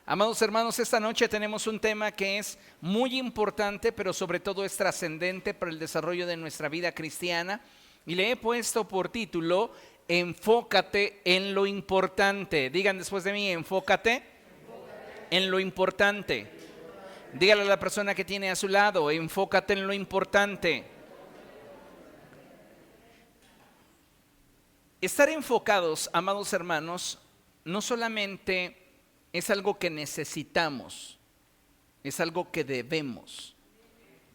Amados hermanos, esta noche tenemos un tema que es muy importante, pero sobre todo es trascendente para el desarrollo de nuestra vida cristiana. Y le he puesto por título, enfócate en lo importante. Digan después de mí, enfócate en lo importante. Dígale a la persona que tiene a su lado, enfócate en lo importante. Estar enfocados, amados hermanos, no solamente es algo que necesitamos, es algo que debemos,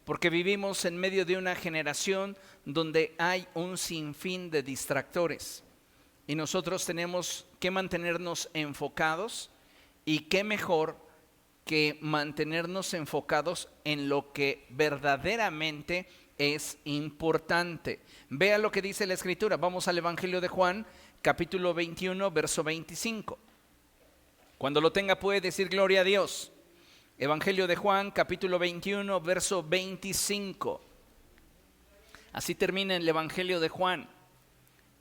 porque vivimos en medio de una generación donde hay un sinfín de distractores y nosotros tenemos que mantenernos enfocados, y qué mejor que mantenernos enfocados en lo que verdaderamente es importante. Vea lo que dice la Escritura. Vamos al Evangelio de Juan, capítulo 21, verso 25. Cuando lo tenga puede decir gloria a Dios. Evangelio de Juan, capítulo 21, verso 25. Así termina el Evangelio de Juan.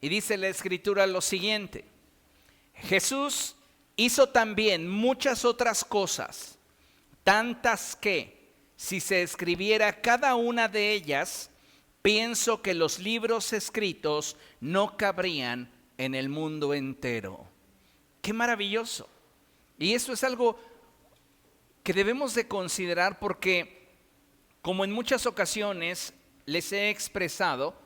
Y dice la Escritura lo siguiente: Jesús hizo también muchas otras cosas, tantas que, si se escribiera cada una de ellas, pienso que los libros escritos no cabrían en el mundo entero. ¡Qué maravilloso! Y eso es algo que debemos de considerar, porque, como en muchas ocasiones les he expresado,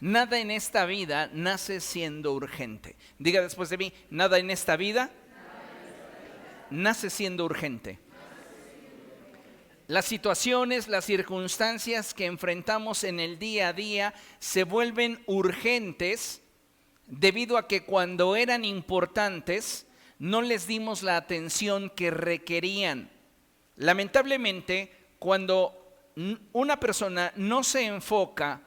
nada en esta vida nace siendo urgente. Diga después de mí, nada en esta vida nace siendo urgente. Las situaciones, las circunstancias que enfrentamos en el día a día se vuelven urgentes debido a que cuando eran importantes no les dimos la atención que requerían. Lamentablemente, cuando una persona no se enfoca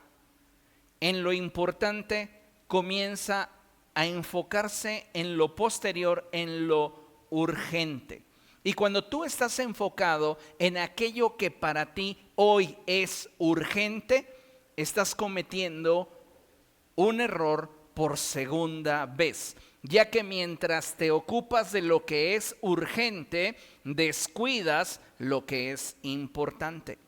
en lo importante, comienza a enfocarse en lo posterior, en lo urgente. Y cuando tú estás enfocado en aquello que para ti hoy es urgente, estás cometiendo un error por segunda vez, ya que mientras te ocupas de lo que es urgente, descuidas lo que es importante.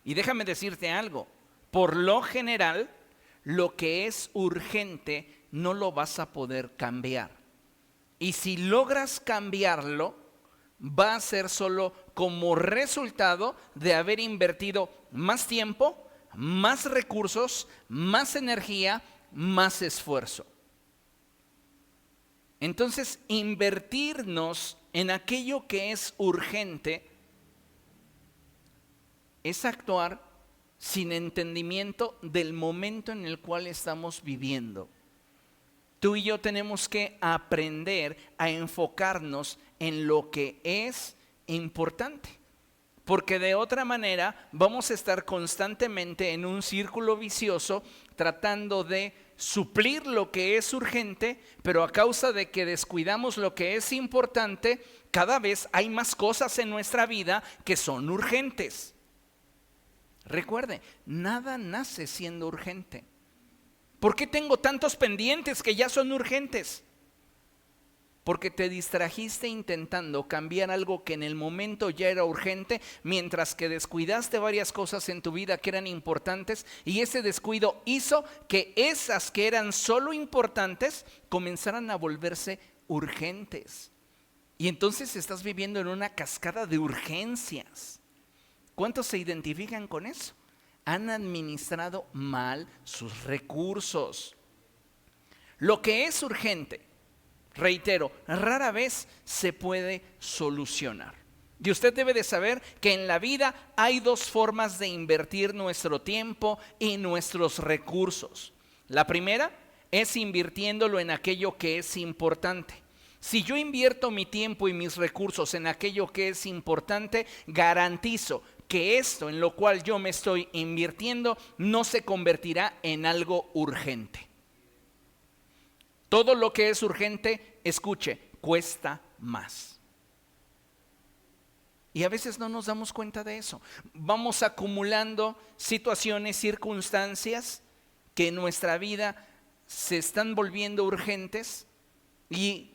Y déjame decirte algo, por lo general, lo que es urgente no lo vas a poder cambiar. Y si logras cambiarlo, va a ser solo como resultado de haber invertido más tiempo, más recursos, más energía, más esfuerzo. Entonces, invertirnos en aquello que es urgente es actuar sin entendimiento del momento en el cual estamos viviendo. Tú y yo tenemos que aprender a enfocarnos en lo que es importante, porque de otra manera vamos a estar constantemente en un círculo vicioso tratando de suplir lo que es urgente, pero a causa de que descuidamos lo que es importante, cada vez hay más cosas en nuestra vida que son urgentes. Recuerde, nada nace siendo urgente. ¿Por qué tengo tantos pendientes que ya son urgentes? Porque te distrajiste intentando cambiar algo que en el momento ya era urgente, mientras que descuidaste varias cosas en tu vida que eran importantes, y ese descuido hizo que esas que eran solo importantes comenzaran a volverse urgentes. Y entonces estás viviendo en una cascada de urgencias. ¿Cuántos se identifican con eso? Han administrado mal sus recursos. Lo que es urgente, reitero, rara vez se puede solucionar. Y usted debe de saber que en la vida hay dos formas de invertir nuestro tiempo y nuestros recursos. La primera es invirtiéndolo en aquello que es importante. Si yo invierto mi tiempo y mis recursos en aquello que es importante, garantizo que esto en lo cual yo me estoy invirtiendo no se convertirá en algo urgente. Todo lo que es urgente, escuche, cuesta más. Y a veces no nos damos cuenta de eso. Vamos acumulando situaciones, circunstancias que en nuestra vida se están volviendo urgentes, y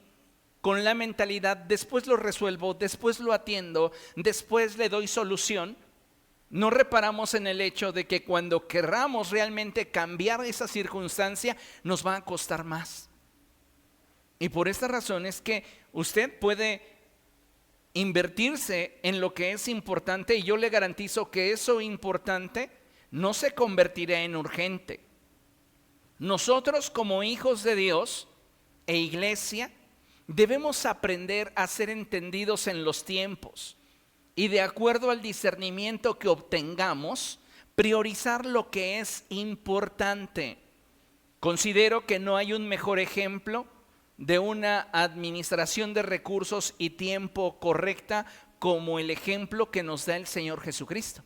con la mentalidad, después lo resuelvo, después lo atiendo, después le doy solución, no reparamos en el hecho de que cuando querramos realmente cambiar esa circunstancia, nos va a costar más. Y por esta razón es que usted puede invertirse en lo que es importante, y yo le garantizo que eso importante no se convertirá en urgente. Nosotros, como hijos de Dios e iglesia, debemos aprender a ser entendidos en los tiempos y, de acuerdo al discernimiento que obtengamos, priorizar lo que es importante. Considero que no hay un mejor ejemplo de una administración de recursos y tiempo correcta como el ejemplo que nos da el Señor Jesucristo.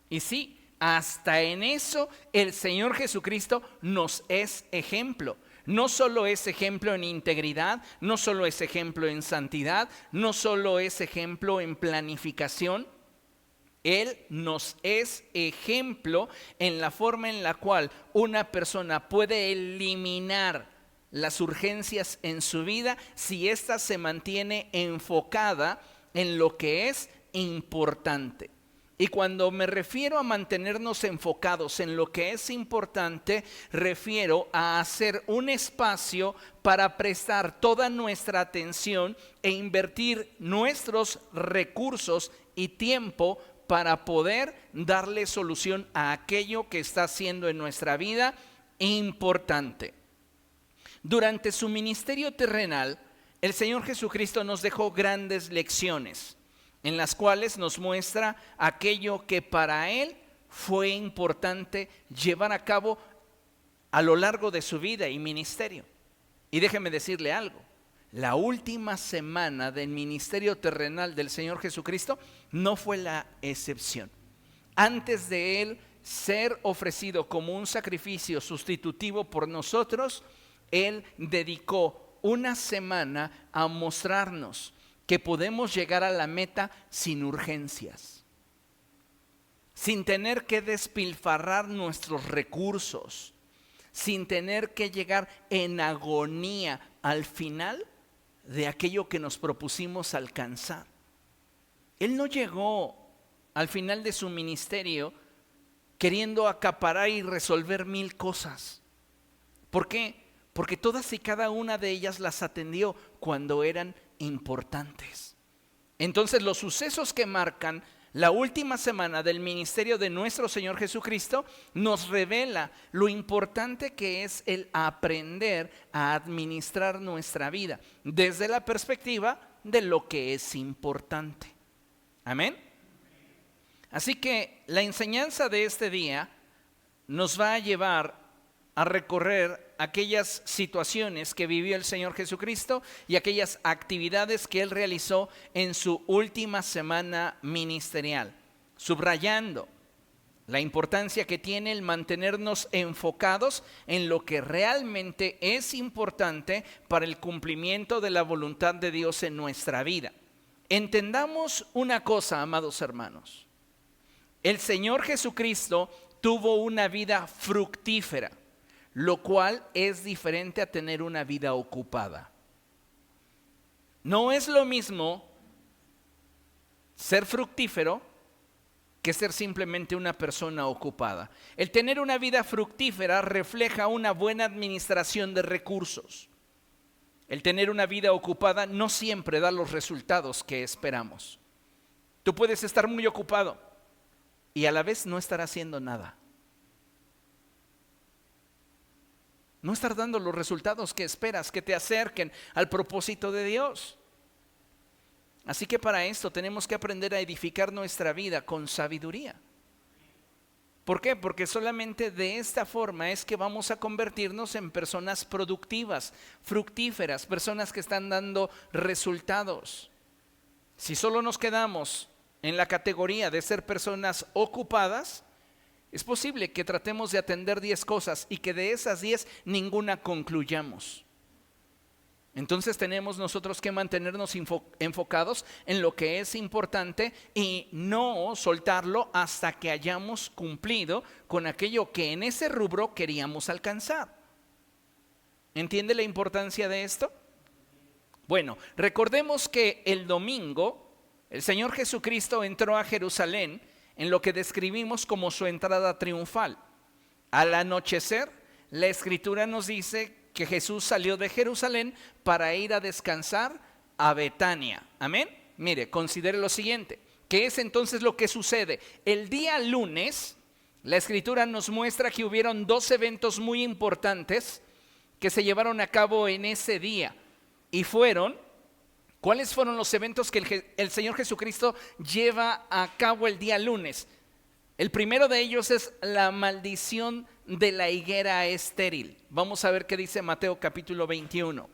Y sí, hasta en eso el Señor Jesucristo nos es ejemplo. No solo es ejemplo en integridad, no solo es ejemplo en santidad, no solo es ejemplo en planificación. Él nos es ejemplo en la forma en la cual una persona puede eliminar las urgencias en su vida si ésta se mantiene enfocada en lo que es importante. Y cuando me refiero a mantenernos enfocados en lo que es importante, refiero a hacer un espacio para prestar toda nuestra atención e invertir nuestros recursos y tiempo para poder darle solución a aquello que está siendo en nuestra vida importante. Durante su ministerio terrenal, el Señor Jesucristo nos dejó grandes lecciones, en las cuales nos muestra aquello que para Él fue importante llevar a cabo a lo largo de su vida y ministerio. Y déjeme decirle algo, la última semana del ministerio terrenal del Señor Jesucristo no fue la excepción. Antes de Él ser ofrecido como un sacrificio sustitutivo por nosotros, Él dedicó una semana a mostrarnos que podemos llegar a la meta sin urgencias, sin tener que despilfarrar nuestros recursos, sin tener que llegar en agonía al final de aquello que nos propusimos alcanzar. Él no llegó al final de su ministerio queriendo acaparar y resolver 1000 cosas. ¿Por qué? Porque todas y cada una de ellas las atendió cuando eran importantes. Entonces, los sucesos que marcan la última semana del ministerio de nuestro Señor Jesucristo nos revela lo importante que es el aprender a administrar nuestra vida desde la perspectiva de lo que es importante. Amén. Así que la enseñanza de este día nos va a llevar a recorrer aquellas situaciones que vivió el Señor Jesucristo y aquellas actividades que Él realizó en su última semana ministerial, subrayando la importancia que tiene el mantenernos enfocados en lo que realmente es importante para el cumplimiento de la voluntad de Dios en nuestra vida. Entendamos una cosa, amados hermanos. El Señor Jesucristo tuvo una vida fructífera, lo cual es diferente a tener una vida ocupada. No es lo mismo ser fructífero que ser simplemente una persona ocupada. El tener una vida fructífera refleja una buena administración de recursos. El tener una vida ocupada no siempre da los resultados que esperamos. Tú puedes estar muy ocupado y a la vez no estar haciendo nada. No estar dando los resultados que esperas, que te acerquen al propósito de Dios. Así que para esto tenemos que aprender a edificar nuestra vida con sabiduría. ¿Por qué? Porque solamente de esta forma es que vamos a convertirnos en personas productivas, fructíferas, personas que están dando resultados. Si solo nos quedamos en la categoría de ser personas ocupadas, es posible que tratemos de atender 10 cosas y que de esas 10 ninguna concluyamos. Entonces tenemos nosotros que mantenernos enfocados en lo que es importante y no soltarlo hasta que hayamos cumplido con aquello que en ese rubro queríamos alcanzar. ¿Entiende la importancia de esto? Bueno, recordemos que el domingo el Señor Jesucristo entró a Jerusalén en lo que describimos como su entrada triunfal. Al anochecer, la Escritura nos dice que Jesús salió de Jerusalén para ir a descansar a Betania. Amén. Mire, considere lo siguiente. ¿Qué es entonces lo que sucede? El día lunes, la Escritura nos muestra que hubieron dos eventos muy importantes que se llevaron a cabo en ese día. Y fueron, ¿cuáles fueron los eventos que el Señor Jesucristo lleva a cabo el día lunes? El primero de ellos es la maldición de la higuera estéril. Vamos a ver qué dice Mateo capítulo 21.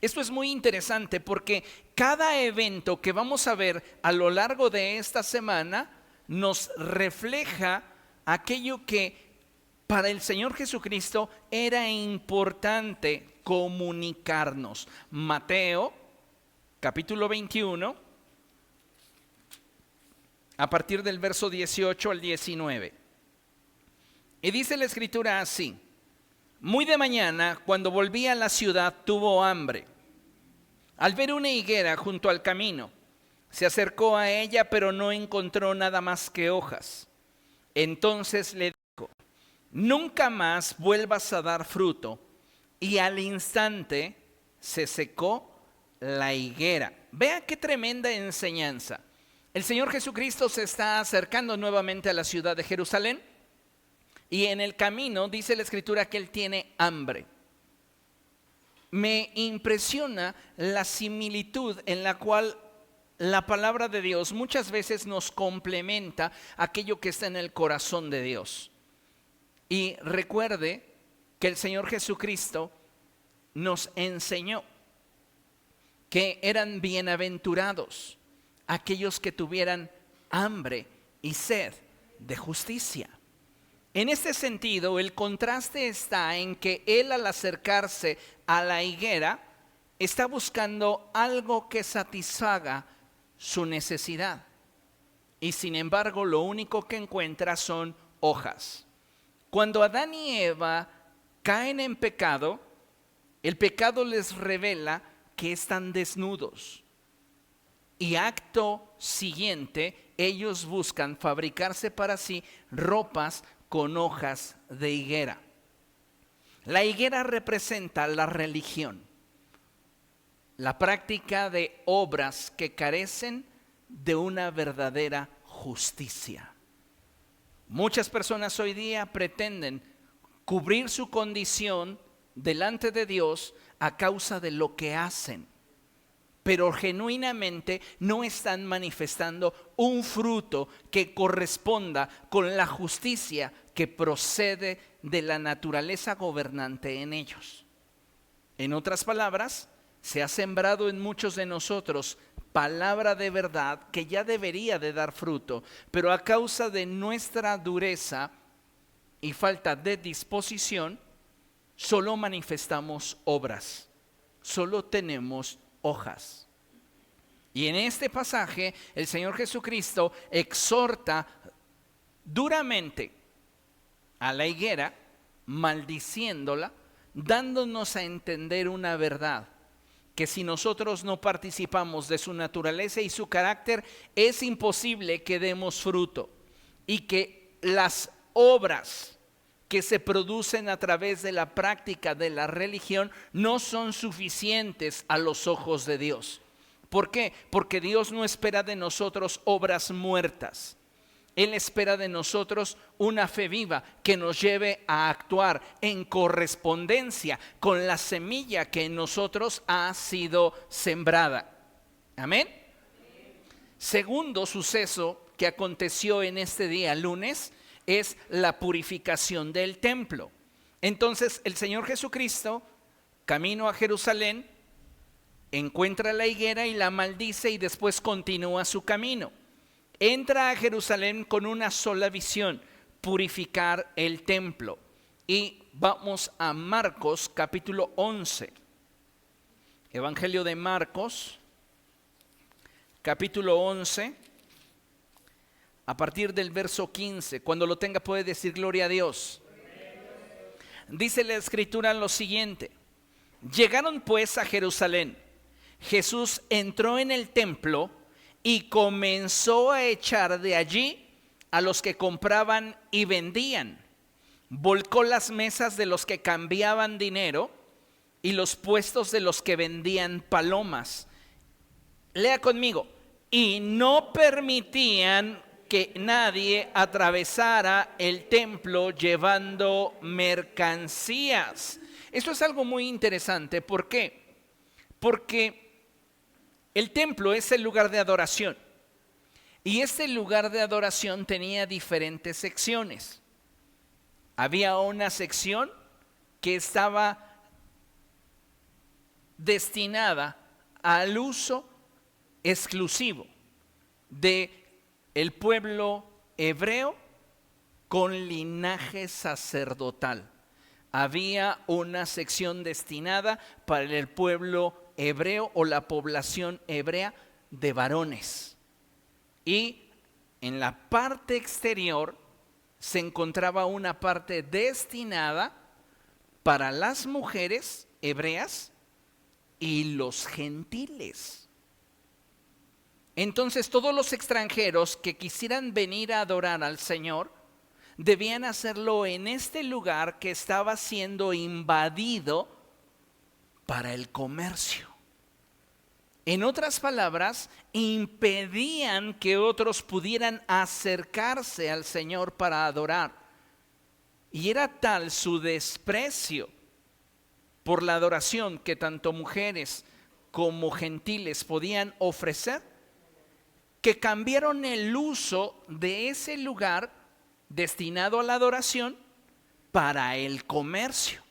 Esto es muy interesante porque cada evento que vamos a ver a lo largo de esta semana nos refleja aquello que para el Señor Jesucristo era importante comunicarnos. Mateo capítulo 21, a partir del verso 18 al 19. Y dice la Escritura así: muy de mañana, cuando volvía a la ciudad, tuvo hambre. Al ver una higuera junto al camino, se acercó a ella, pero no encontró nada más que hojas. Entonces le dijo: nunca más vuelvas a dar fruto. Y al instante se secó la higuera. Vea qué tremenda enseñanza. El Señor Jesucristo se está acercando nuevamente a la ciudad de Jerusalén. Y en el camino dice la Escritura que Él tiene hambre. Me impresiona la similitud en la cual la palabra de Dios muchas veces nos complementa aquello que está en el corazón de Dios. Y recuerde que el Señor Jesucristo nos enseñó que eran bienaventurados aquellos que tuvieran hambre y sed de justicia. En este sentido, el contraste está en que Él, al acercarse a la higuera, está buscando algo que satisfaga su necesidad. Y sin embargo, lo único que encuentra son hojas. Cuando Adán y Eva caen en pecado, el pecado les revela que están desnudos. Y acto siguiente, ellos buscan fabricarse para sí ropas con hojas de higuera. La higuera representa la religión, la práctica de obras que carecen de una verdadera justicia. Muchas personas hoy día pretenden cubrir su condición delante de Dios a causa de lo que hacen, pero genuinamente no están manifestando un fruto que corresponda con la justicia que procede de la naturaleza gobernante en ellos. En otras palabras, se ha sembrado en muchos de nosotros palabra de verdad que ya debería de dar fruto, pero a causa de nuestra dureza y falta de disposición, solo manifestamos obras, solo tenemos hojas. Y en este pasaje el Señor Jesucristo exhorta duramente a la higuera, maldiciéndola, dándonos a entender una verdad: que si nosotros no participamos de su naturaleza y su carácter, es imposible que demos fruto, y que las obras que se producen a través de la práctica de la religión no son suficientes a los ojos de Dios. ¿Por qué? Porque Dios no espera de nosotros obras muertas. Él espera de nosotros una fe viva que nos lleve a actuar en correspondencia con la semilla que en nosotros ha sido sembrada. Amén. Segundo suceso que aconteció en este día lunes es la purificación del templo. Entonces el Señor Jesucristo, camino a Jerusalén, encuentra la higuera y la maldice, y después continúa su camino. Entra a Jerusalén con una sola visión: purificar el templo. Y vamos a Marcos capítulo 11. Evangelio de Marcos capítulo 11, a partir del verso 15. Cuando lo tenga puede decir gloria a Dios. Dice la Escritura lo siguiente: llegaron pues a Jerusalén, Jesús entró en el templo y comenzó a echar de allí a los que compraban y vendían. Volcó las mesas de los que cambiaban dinero y los puestos de los que vendían palomas. Lea conmigo. Y no permitían que nadie atravesara el templo llevando mercancías. Esto es algo muy interesante. ¿Por qué? Porque el templo es el lugar de adoración. Y este lugar de adoración tenía diferentes secciones. Había una sección que estaba destinada al uso exclusivo de el pueblo hebreo con linaje sacerdotal. Había una sección destinada para el pueblo hebreo o la población hebrea de varones. Y en la parte exterior se encontraba una parte destinada para las mujeres hebreas y los gentiles. Entonces todos los extranjeros que quisieran venir a adorar al Señor debían hacerlo en este lugar que estaba siendo invadido para el comercio. En otras palabras, impedían que otros pudieran acercarse al Señor para adorar. Y era tal su desprecio por la adoración que tanto mujeres como gentiles podían ofrecer, que cambiaron el uso de ese lugar destinado a la adoración para el comercio.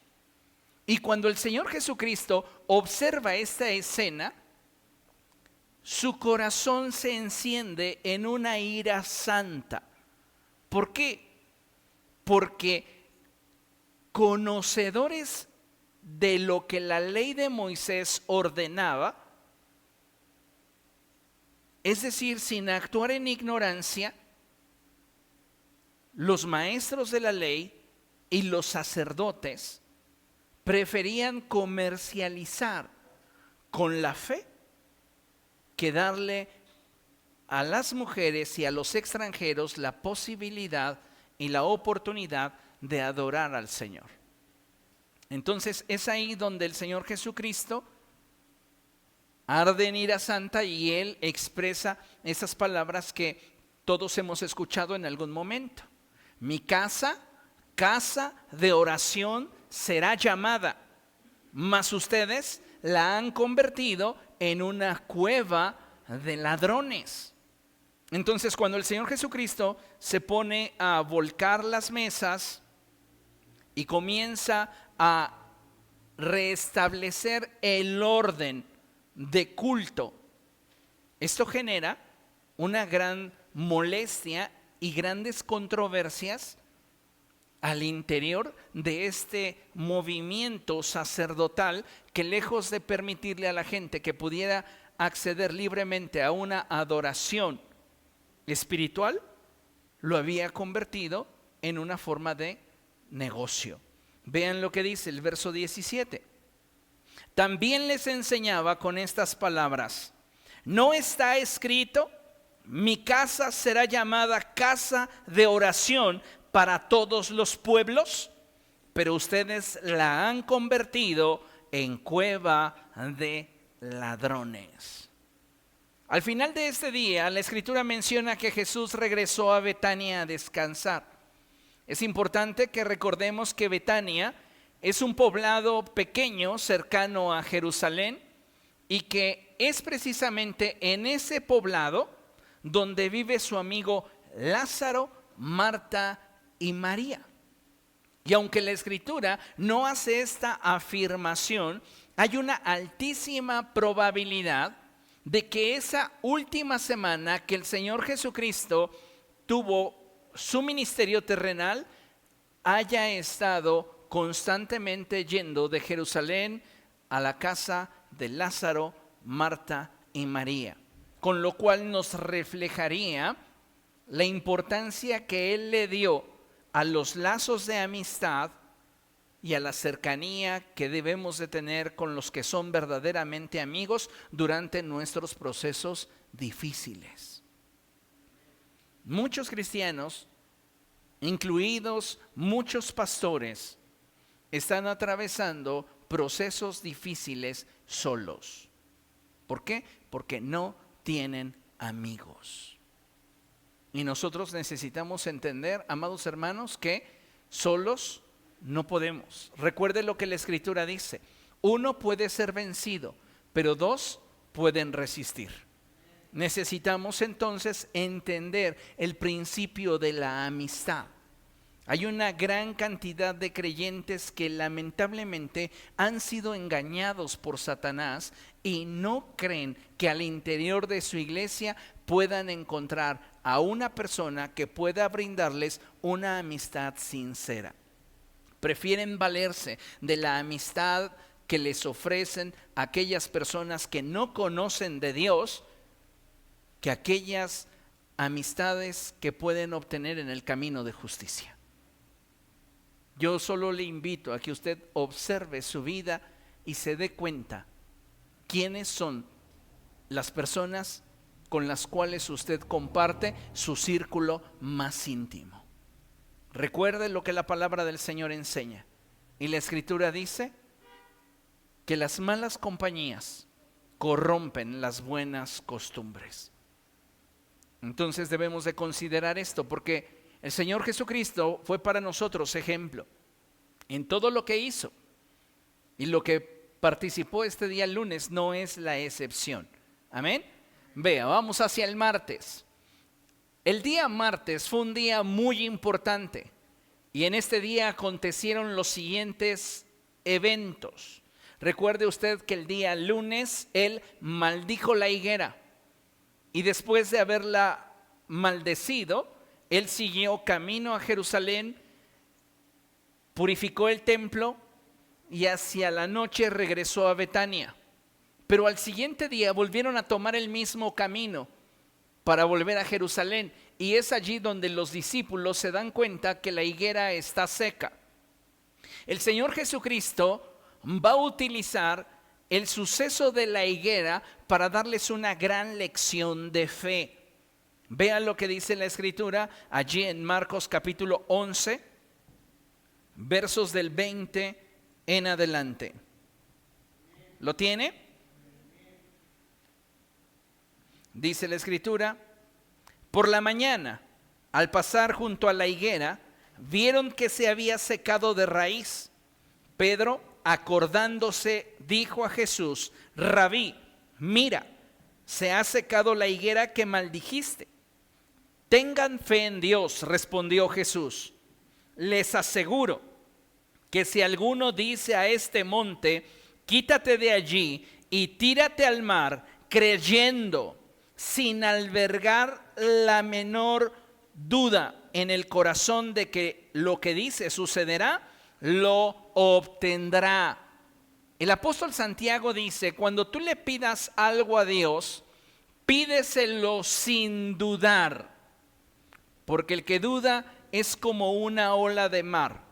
Y cuando el Señor Jesucristo observa esta escena, su corazón se enciende en una ira santa. ¿Por qué? Porque conocedores de lo que la ley de Moisés ordenaba, es decir, sin actuar en ignorancia, los maestros de la ley y los sacerdotes preferían comercializar con la fe que darle a las mujeres y a los extranjeros la posibilidad y la oportunidad de adorar al Señor. Entonces es ahí donde el Señor Jesucristo arde en ira santa y Él expresa esas palabras que todos hemos escuchado en algún momento. Mi casa, casa de oración será llamada, mas ustedes la han convertido en una cueva de ladrones. Entonces, cuando el Señor Jesucristo se pone a volcar las mesas y comienza a restablecer el orden de culto, esto genera una gran molestia y grandes controversias al interior de este movimiento sacerdotal que, lejos de permitirle a la gente que pudiera acceder libremente a una adoración espiritual, lo había convertido en una forma de negocio. Vean lo que dice el verso 17. También les enseñaba con estas palabras: ¿no está escrito? Mi casa será llamada casa de oración para todos los pueblos, pero ustedes la han convertido en cueva de ladrones. Al final de este día, la Escritura menciona que Jesús regresó a Betania a descansar. Es importante que recordemos que Betania es un poblado pequeño cercano a Jerusalén y que es precisamente en ese poblado donde vive su amigo Lázaro, Marta y María. Y aunque la Escritura no hace esta afirmación, hay una altísima probabilidad de que esa última semana que el Señor Jesucristo tuvo su ministerio terrenal haya estado constantemente yendo de Jerusalén a la casa de Lázaro, Marta y María, con lo cual nos reflejaría la importancia que Él le dio a los lazos de amistad y a la cercanía que debemos de tener con los que son verdaderamente amigos durante nuestros procesos difíciles. Muchos cristianos, incluidos muchos pastores, están atravesando procesos difíciles solos. ¿Por qué? Porque no tienen amigos. Y nosotros necesitamos entender, amados hermanos, que solos no podemos. Recuerde lo que la Escritura dice: uno puede ser vencido, pero dos pueden resistir. Necesitamos entonces entender el principio de la amistad. Hay una gran cantidad de creyentes que lamentablemente han sido engañados por Satanás y no creen que al interior de su iglesia puedan encontrar a una persona que pueda brindarles una amistad sincera. Prefieren valerse de la amistad que les ofrecen aquellas personas que no conocen de Dios que aquellas amistades que pueden obtener en el camino de justicia. Yo solo le invito a que usted observe su vida y se dé cuenta quiénes son las personas con las cuales usted comparte su círculo más íntimo. Recuerde lo que la palabra del Señor enseña. Y la Escritura dice que las malas compañías corrompen las buenas costumbres. Entonces debemos de considerar esto, porque el Señor Jesucristo fue para nosotros ejemplo en todo lo que hizo, y lo que participó este día lunes no es la excepción. Amén. Vea, vamos hacia el martes. El día martes fue un día muy importante, y en este día acontecieron los siguientes eventos. Recuerde usted que el día lunes él maldijo la higuera, y después de haberla maldecido, él siguió camino a Jerusalén, purificó el templo y hacia la noche regresó a Betania. Pero al siguiente día volvieron a tomar el mismo camino para volver a Jerusalén, y es allí donde los discípulos se dan cuenta que la higuera está seca. El Señor Jesucristo va a utilizar el suceso de la higuera para darles una gran lección de fe. Vean lo que dice la Escritura allí en Marcos capítulo 11, versos del 20 en adelante. ¿Lo tiene? Dice la Escritura: por la mañana, al pasar junto a la higuera, vieron que se había secado de raíz. Pedro, acordándose, dijo a Jesús: Rabí, mira, se ha secado la higuera que maldijiste. Tengan fe en Dios, respondió Jesús. Les aseguro que si alguno dice a este monte, quítate de allí y tírate al mar, creyendo, sin albergar la menor duda en el corazón de que lo que dice sucederá, lo obtendrá. El apóstol Santiago dice: cuando tú le pidas algo a Dios, pídeselo sin dudar, porque el que duda es como una ola de mar,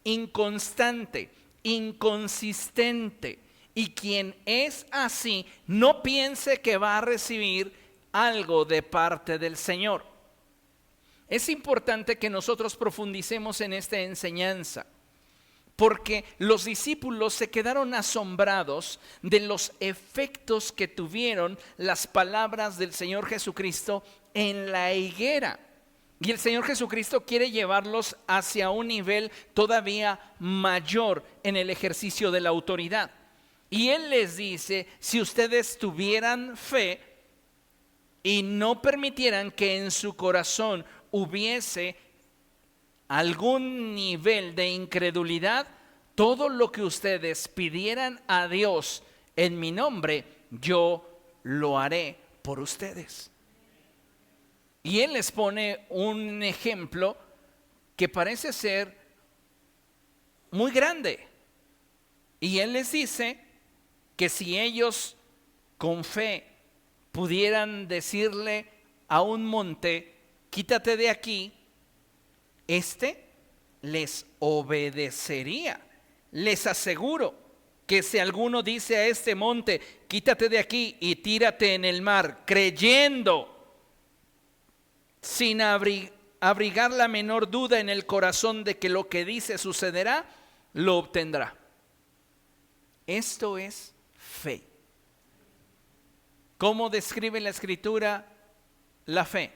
inconstante, inconsistente, y quien es así no piense que va a recibir algo de parte del Señor. Es importante que nosotros profundicemos en esta enseñanza, porque los discípulos se quedaron asombrados de los efectos que tuvieron las palabras del Señor Jesucristo en la higuera. Y el Señor Jesucristo quiere llevarlos hacia un nivel todavía mayor en el ejercicio de la autoridad. Y Él les dice: si ustedes tuvieran fe y no permitieran que en su corazón hubiese algún nivel de incredulidad, todo lo que ustedes pidieran a Dios en mi nombre, yo lo haré por ustedes. Y Él les pone un ejemplo que parece ser muy grande. Y Él les dice que si ellos con fe pudieran decirle a un monte, quítate de aquí, este les obedecería. les aseguro que si alguno dice a este monte, quítate de aquí y tírate en el mar, creyendo, sin abrigar la menor duda en el corazón de que lo que dice sucederá, lo obtendrá. Esto es fe. ¿Cómo describe la Escritura la fe?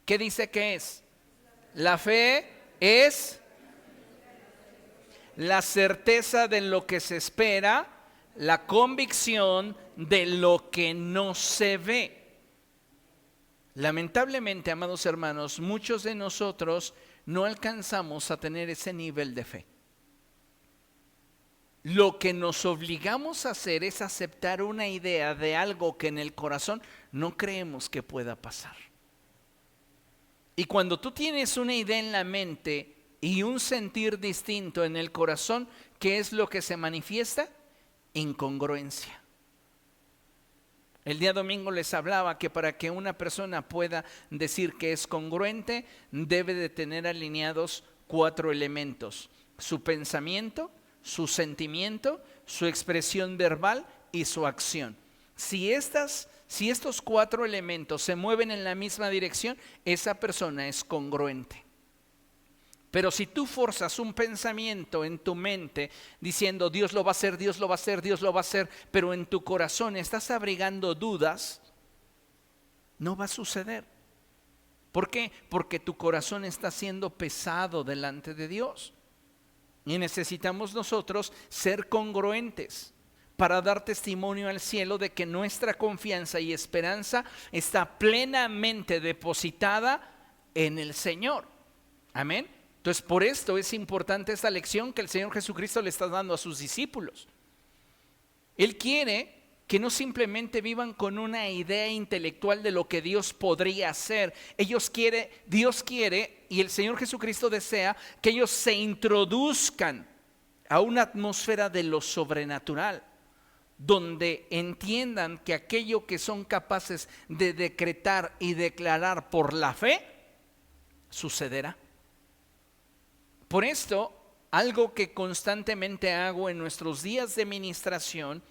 ¿Qué dice que es? La fe es la certeza de lo que se espera, la convicción de lo que no se ve. Lamentablemente, amados hermanos, muchos de nosotros no alcanzamos a tener ese nivel de fe. Lo que nos obligamos a hacer es aceptar una idea de algo que en el corazón no creemos que pueda pasar. Y cuando tú tienes una idea en la mente y un sentir distinto en el corazón, ¿qué es lo que se manifiesta? Incongruencia. El día domingo les hablaba que para que una persona pueda decir que es congruente, debe de tener alineados 4 elementos: su pensamiento, su sentimiento, su expresión verbal y su acción. Si estos 4 elementos se mueven en la misma dirección, esa persona es congruente. Pero si tú forzas un pensamiento en tu mente diciendo Dios lo va a hacer, Dios lo va a hacer, Dios lo va a hacer, pero en tu corazón estás abrigando dudas, no va a suceder. ¿Por qué? Porque tu corazón está siendo pesado delante de Dios. Y necesitamos nosotros ser congruentes para dar testimonio al cielo de que nuestra confianza y esperanza está plenamente depositada en el Señor. Amén. Entonces, por esto es importante esta lección que el Señor Jesucristo le está dando a sus discípulos. Él quiere que no simplemente vivan con una idea intelectual de lo que Dios podría hacer. Dios quiere y el Señor Jesucristo desea que ellos se introduzcan a una atmósfera de lo sobrenatural, donde entiendan que aquello que son capaces de decretar y declarar por la fe, sucederá. Por esto, algo que constantemente hago en nuestros días de ministración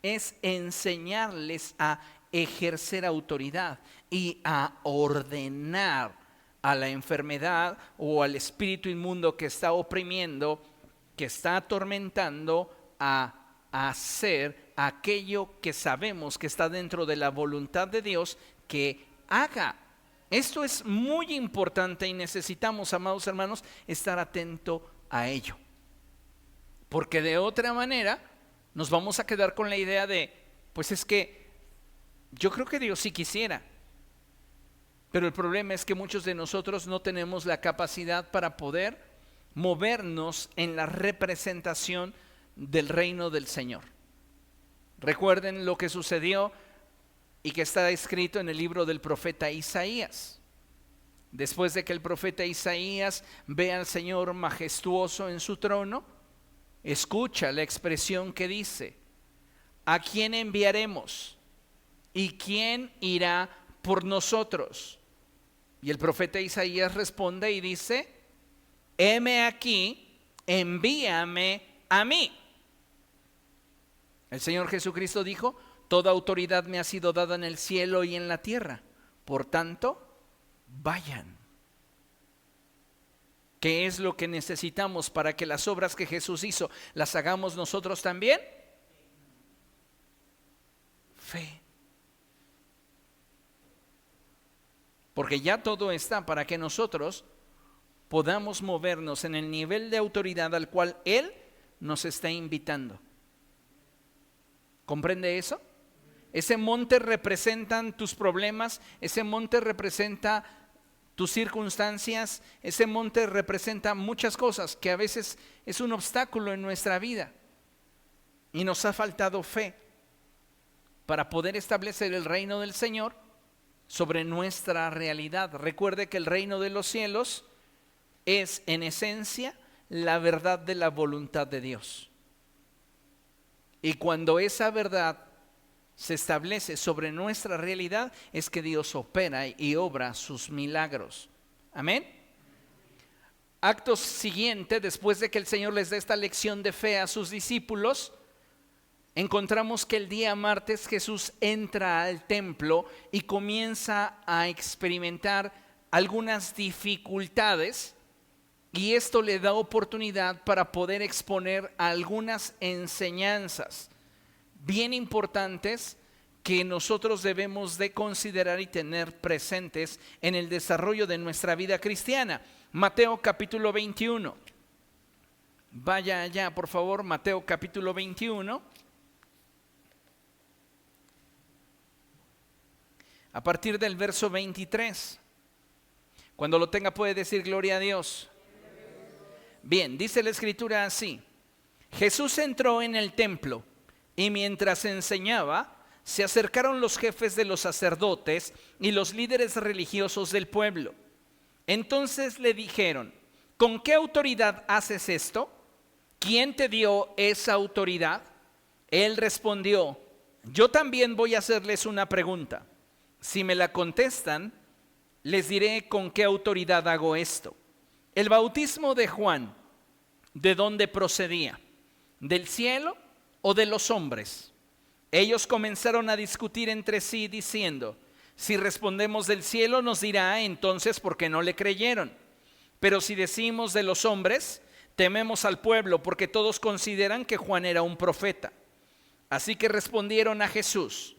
es enseñarles a ejercer autoridad y a ordenar a la enfermedad o al espíritu inmundo que está oprimiendo, que está atormentando, a hacer aquello que sabemos que está dentro de la voluntad de Dios que haga. Esto es muy importante y necesitamos, amados hermanos, estar atento a ello. Porque de otra manera nos vamos a quedar con la idea de, pues es que yo creo que Dios sí quisiera. Pero el problema es que muchos de nosotros no tenemos la capacidad para poder movernos en la representación del reino del Señor. Recuerden lo que sucedió y que está escrito en el libro del profeta Isaías. Después de que el profeta Isaías ve al Señor majestuoso en su trono, escucha la expresión que dice: ¿a quién enviaremos? ¿Y quién irá por nosotros? Y el profeta Isaías responde y dice: heme aquí, envíame a mí. El Señor Jesucristo dijo: toda autoridad me ha sido dada en el cielo y en la tierra. Por tanto, vayan. ¿Qué es lo que necesitamos para que las obras que Jesús hizo las hagamos nosotros también? Fe. Porque ya todo está para que nosotros podamos movernos en el nivel de autoridad al cual Él nos está invitando. ¿Comprende eso? Ese monte representan tus problemas, ese monte representa tus circunstancias, ese monte representa muchas cosas que a veces es un obstáculo en nuestra vida. Y nos ha faltado fe para poder establecer el reino del Señor sobre nuestra realidad. Recuerde que el reino de los cielos es en esencia la verdad de la voluntad de Dios. Y cuando esa verdad se establece sobre nuestra realidad, es que Dios opera y obra sus milagros. Amén. Acto siguiente, después de que el Señor les dé esta lección de fe a sus discípulos, encontramos que el día martes Jesús entra al templo y comienza a experimentar algunas dificultades, y esto le da oportunidad para poder exponer algunas enseñanzas bien importantes que nosotros debemos de considerar y tener presentes en el desarrollo de nuestra vida cristiana. Mateo capítulo 21. Vaya allá, por favor, Mateo capítulo 21. A partir del verso 23. Cuando lo tenga puede decir gloria a Dios. Bien, dice la escritura así: Jesús entró en el templo y mientras enseñaba, se acercaron los jefes de los sacerdotes y los líderes religiosos del pueblo. Entonces le dijeron: ¿con qué autoridad haces esto? ¿Quién te dio esa autoridad? Él respondió: yo también voy a hacerles una pregunta. Si me la contestan, les diré con qué autoridad hago esto. El bautismo de Juan, ¿de dónde procedía? ¿Del cielo o de los hombres? Ellos comenzaron a discutir entre sí diciendo: si respondemos del cielo, nos dirá entonces por qué no le creyeron. Pero si decimos de los hombres, tememos al pueblo porque todos consideran que Juan era un profeta. Así que respondieron a Jesús: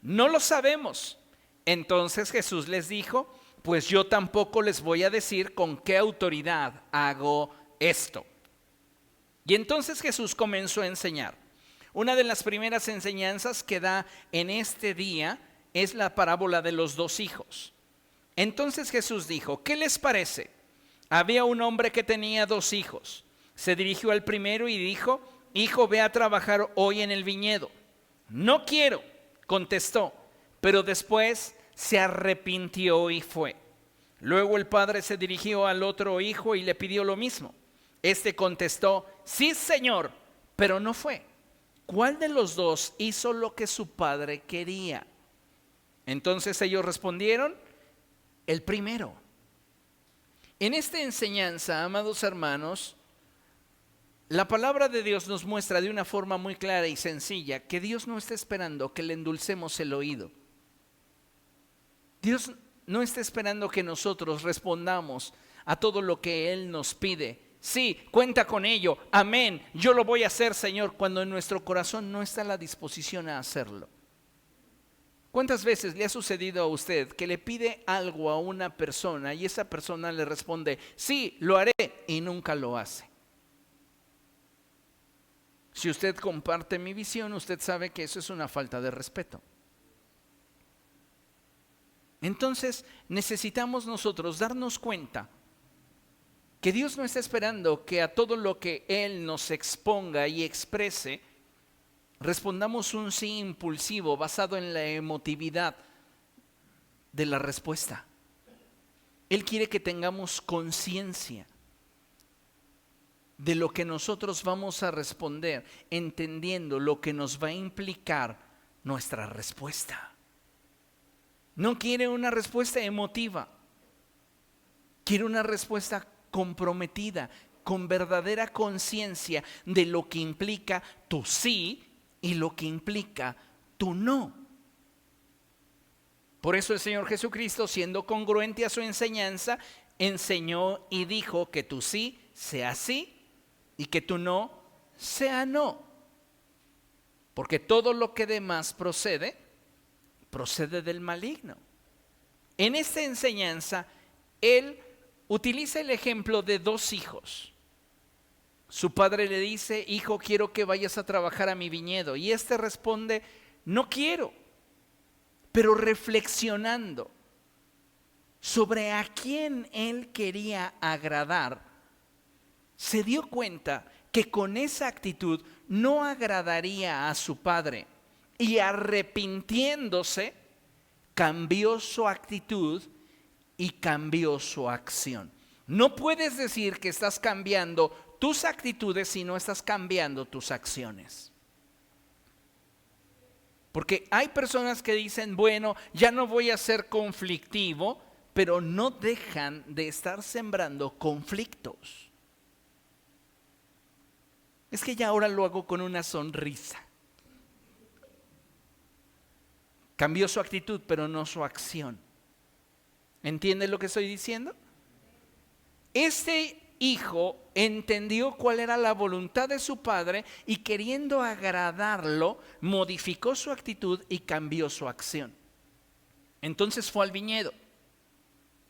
no lo sabemos. Entonces Jesús les dijo: pues yo tampoco les voy a decir con qué autoridad hago esto. Y entonces Jesús comenzó a enseñar. Una de las primeras enseñanzas que da en este día es la parábola de los dos hijos. Entonces Jesús dijo: ¿qué les parece? Había un hombre que tenía dos hijos. Se dirigió al primero y dijo: hijo, ve a trabajar hoy en el viñedo. No quiero, contestó, pero después se arrepintió y fue. Luego el padre se dirigió al otro hijo y le pidió lo mismo. Este contestó: sí, señor, pero no fue. ¿Cuál de los dos hizo lo que su padre quería? Entonces ellos respondieron: el primero. En esta enseñanza, amados hermanos, la palabra de Dios nos muestra de una forma muy clara y sencilla que Dios no está esperando que le endulcemos el oído. Dios no está esperando que nosotros respondamos a todo lo que Él nos pide. Sí, cuenta con ello, amén, yo lo voy a hacer, Señor, cuando en nuestro corazón no está la disposición a hacerlo. ¿Cuántas veces le ha sucedido a usted que le pide algo a una persona y esa persona le responde: sí, lo haré, y nunca lo hace? Si usted comparte mi visión, usted sabe que eso es una falta de respeto. Entonces necesitamos nosotros darnos cuenta que Dios no está esperando que a todo lo que Él nos exponga y exprese respondamos un sí impulsivo basado en la emotividad de la respuesta. Él quiere que tengamos conciencia de lo que nosotros vamos a responder, entendiendo lo que nos va a implicar nuestra respuesta. No quiere una respuesta emotiva, quiere una respuesta comprometida, con verdadera conciencia de lo que implica tu sí y lo que implica tu no. Por eso el Señor Jesucristo, siendo congruente a su enseñanza, enseñó y dijo que tu sí sea sí y que tu no sea no. Porque todo lo que de más procede del maligno. En esta enseñanza, Él utiliza el ejemplo de dos hijos. Su padre le dice: hijo, quiero que vayas a trabajar a mi viñedo. Y este responde: no quiero. Pero reflexionando sobre a quién él quería agradar, se dio cuenta que con esa actitud no agradaría a su padre. Y arrepintiéndose, cambió su actitud y cambió su acción. No puedes decir que estás cambiando tus actitudes si no estás cambiando tus acciones. Porque hay personas que dicen: bueno, ya no voy a ser conflictivo pero no dejan de estar sembrando conflictos. Es que ya ahora lo hago con una sonrisa. Cambió su actitud, pero no su acción. ¿Entiende lo que estoy diciendo? Este hijo entendió cuál era la voluntad de su padre y queriendo agradarlo, modificó su actitud y cambió su acción. Entonces fue al viñedo.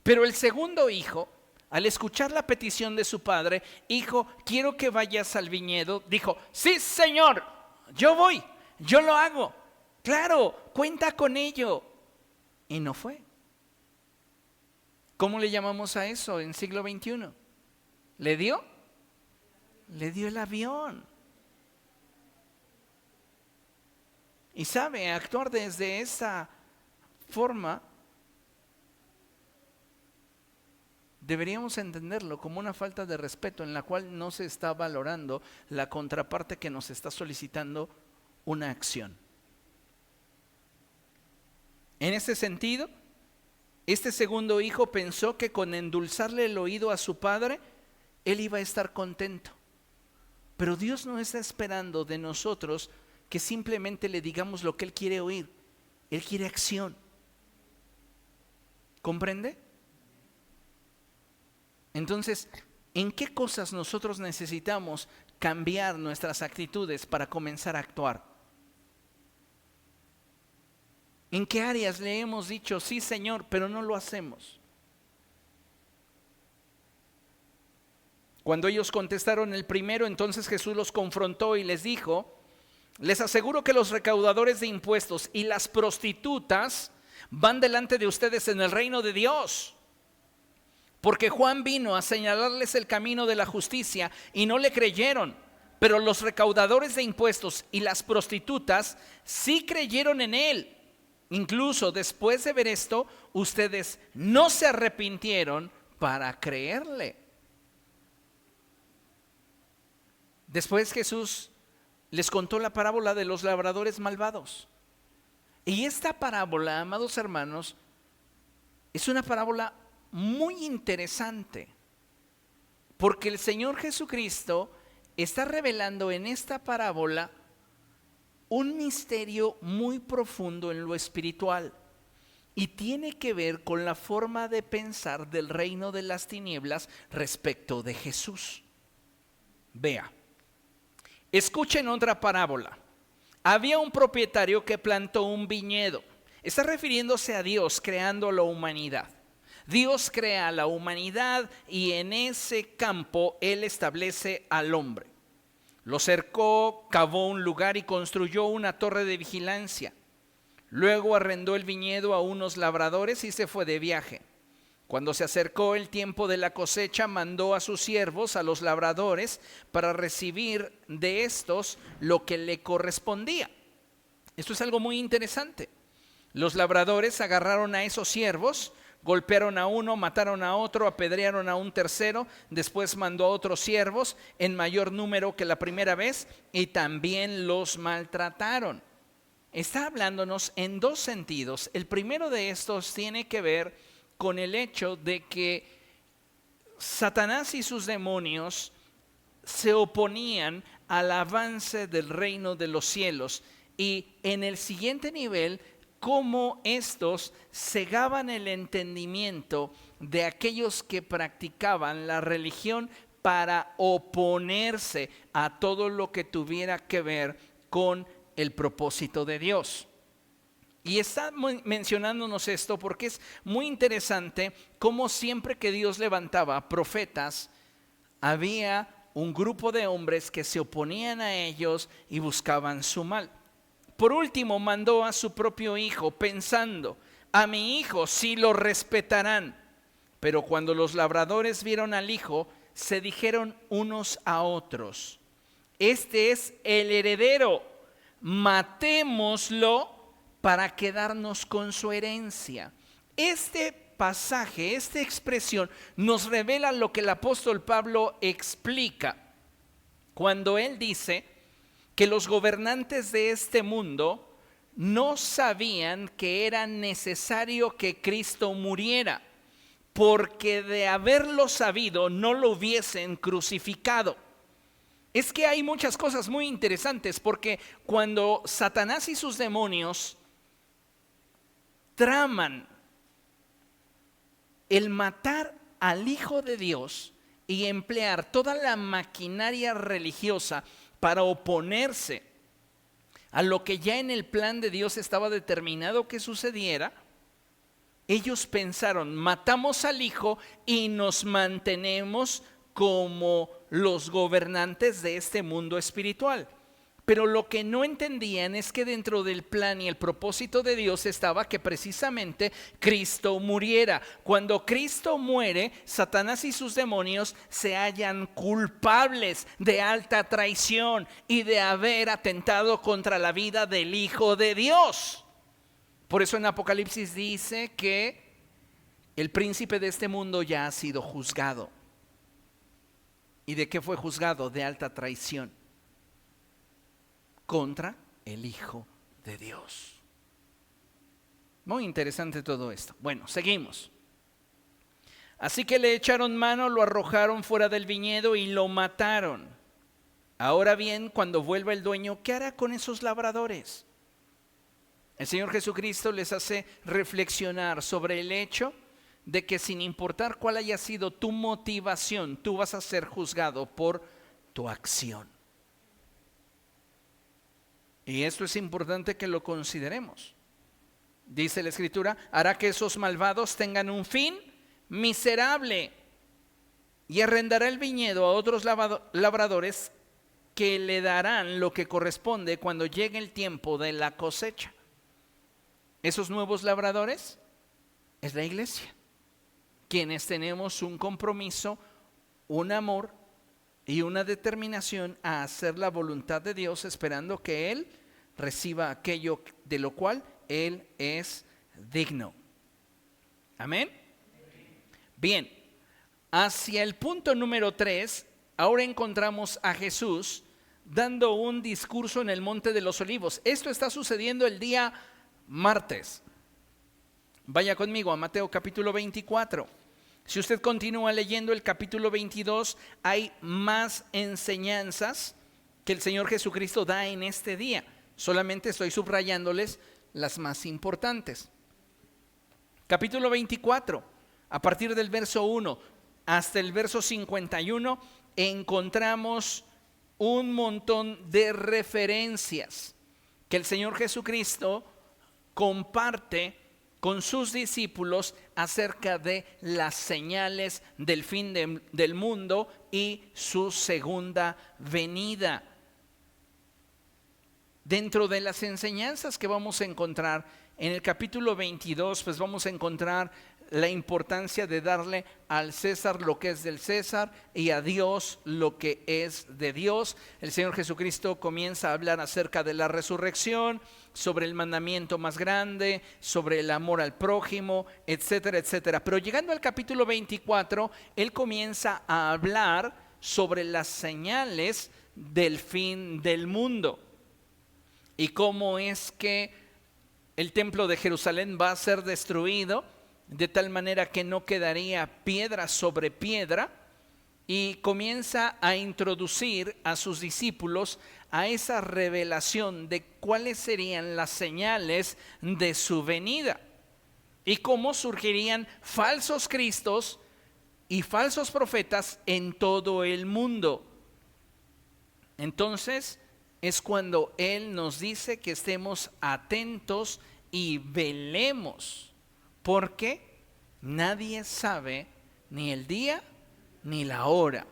Pero el segundo hijo, al escuchar la petición de su padre, hijo, quiero que vayas al viñedo, dijo, sí, señor, yo voy, yo lo hago. Claro, cuenta con ello. Y no fue. ¿Cómo le llamamos a eso en siglo XXI? ¿Le dio? Le dio el avión. Y sabe, actuar desde esa forma, deberíamos entenderlo como una falta de respeto en la cual no se está valorando la contraparte que nos está solicitando una acción. En ese sentido, este segundo hijo pensó que con endulzarle el oído a su padre, él iba a estar contento. Pero Dios no está esperando de nosotros que simplemente le digamos lo que Él quiere oír. Él quiere acción. ¿Comprende? Entonces, ¿en qué cosas nosotros necesitamos cambiar nuestras actitudes para comenzar a actuar? ¿En qué áreas le hemos dicho, sí, Señor, pero no lo hacemos? Cuando ellos contestaron el primero, entonces Jesús los confrontó y les dijo, les aseguro que los recaudadores de impuestos y las prostitutas van delante de ustedes en el reino de Dios. Porque Juan vino a señalarles el camino de la justicia y no le creyeron. Pero los recaudadores de impuestos y las prostitutas sí creyeron en él. Incluso después de ver esto, ustedes no se arrepintieron para creerle. Después Jesús les contó la parábola de los labradores malvados. Y esta parábola, amados hermanos, es una parábola muy interesante, porque el Señor Jesucristo está revelando en esta parábola un misterio muy profundo en lo espiritual y tiene que ver con la forma de pensar del reino de las tinieblas respecto de Jesús. Vea, escuchen otra parábola. Había un propietario que plantó un viñedo. Está refiriéndose a Dios creando la humanidad. Dios crea a la humanidad y en ese campo Él establece al hombre. Lo cercó, cavó un lugar y construyó una torre de vigilancia. Luego arrendó el viñedo a unos labradores y se fue de viaje. Cuando se acercó el tiempo de la cosecha, mandó a sus siervos, a los labradores, para recibir de estos lo que le correspondía. Esto es algo muy interesante. Los labradores agarraron a esos siervos, golpearon a uno, mataron a otro, apedrearon a un tercero, después mandó a otros siervos en mayor número que la primera vez y también los maltrataron. Está hablándonos en dos sentidos. El primero de estos tiene que ver con el hecho de que Satanás y sus demonios se oponían al avance del reino de los cielos, y en el siguiente nivel, cómo estos cegaban el entendimiento de aquellos que practicaban la religión para oponerse a todo lo que tuviera que ver con el propósito de Dios. Y está mencionándonos esto porque es muy interesante cómo siempre que Dios levantaba profetas, había un grupo de hombres que se oponían a ellos y buscaban su mal. Por último, mandó a su propio hijo, pensando, a mi hijo sí lo respetarán. Pero cuando los labradores vieron al hijo, se dijeron unos a otros, este es el heredero, matémoslo para quedarnos con su herencia. Este pasaje, esta expresión nos revela lo que el apóstol Pablo explica cuando él dice que los gobernantes de este mundo no sabían que era necesario que Cristo muriera. porque de haberlo sabido no lo hubiesen crucificado. Es que hay muchas cosas muy interesantes, porque cuando Satanás y sus demonios traman el matar al Hijo de Dios y emplear toda la maquinaria religiosa para oponerse a lo que ya en el plan de Dios estaba determinado que sucediera, ellos pensaron: matamos al Hijo y nos mantenemos como los gobernantes de este mundo espiritual. Pero lo que no entendían es que dentro del plan y el propósito de Dios estaba que precisamente Cristo muriera. Cuando Cristo muere, Satanás y sus demonios se hallan culpables de alta traición y de haber atentado contra la vida del Hijo de Dios. Por eso en Apocalipsis dice que el príncipe de este mundo ya ha sido juzgado. ¿Y de qué fue juzgado? De alta traición contra el Hijo de Dios. Muy interesante todo esto. Bueno, seguimos. Así que le echaron mano, lo arrojaron fuera del viñedo y lo mataron. Ahora bien, cuando vuelva el dueño, ¿qué hará con esos labradores? El Señor Jesucristo les hace reflexionar sobre el hecho de que sin importar cuál haya sido tu motivación, tú vas a ser juzgado por tu acción. Y esto es importante que lo consideremos. Dice la Escritura: hará que esos malvados tengan un fin miserable y arrendará el viñedo a otros labradores que le darán lo que corresponde cuando llegue el tiempo de la cosecha. Esos nuevos labradores es la iglesia, quienes tenemos un compromiso, un amor y una determinación a hacer la voluntad de Dios, esperando que Él reciba aquello de lo cual Él es digno. Amén. Bien, hacia el punto número 3, ahora encontramos a Jesús dando un discurso en el Monte de los Olivos. Esto está sucediendo el día martes. Vaya conmigo a Mateo capítulo 24. Si usted continúa leyendo el capítulo 22, hay más enseñanzas que el Señor Jesucristo da en este día. Solamente estoy subrayándoles las más importantes. Capítulo 24, a partir del verso 1 hasta el verso 51, encontramos un montón de referencias que el Señor Jesucristo comparte con sus discípulos acerca de las señales del fin del mundo y su segunda venida. Dentro de las enseñanzas que vamos a encontrar en el capítulo 22, pues vamos a encontrar la importancia de darle al César lo que es del César y a Dios lo que es de Dios. El Señor Jesucristo comienza a hablar acerca de la resurrección, sobre el mandamiento más grande, sobre el amor al prójimo, etcétera, etcétera. Pero llegando al capítulo 24, Él comienza a hablar sobre las señales del fin del mundo y cómo es que el templo de Jerusalén va a ser destruido de tal manera que no quedaría piedra sobre piedra, y comienza a introducir a sus discípulos a esa revelación de cuáles serían las señales de su venida y cómo surgirían falsos cristos y falsos profetas en todo el mundo. Entonces es cuando Él nos dice que estemos atentos y velemos, porque nadie sabe ni el día ni la hora.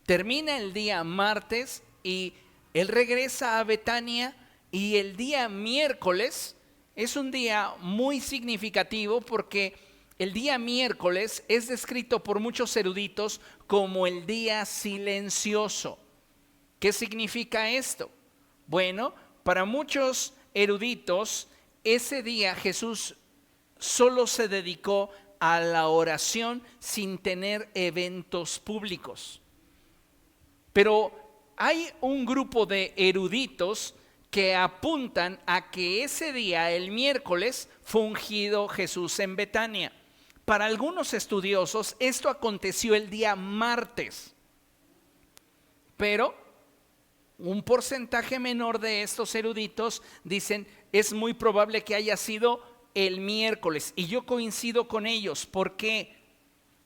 Termina el día martes y Él regresa a Betania, y el día miércoles es un día muy significativo porque el día miércoles es descrito por muchos eruditos como el día silencioso. ¿Qué significa esto? Bueno, para muchos eruditos, ese día Jesús solo se dedicó a la oración sin tener eventos públicos. Pero hay un grupo de eruditos que apuntan a que ese día, el miércoles, fue ungido Jesús en Betania. para algunos estudiosos esto aconteció el día martes, pero un porcentaje menor de estos eruditos dicen es muy probable que haya sido el miércoles, y yo coincido con ellos. ¿Por qué?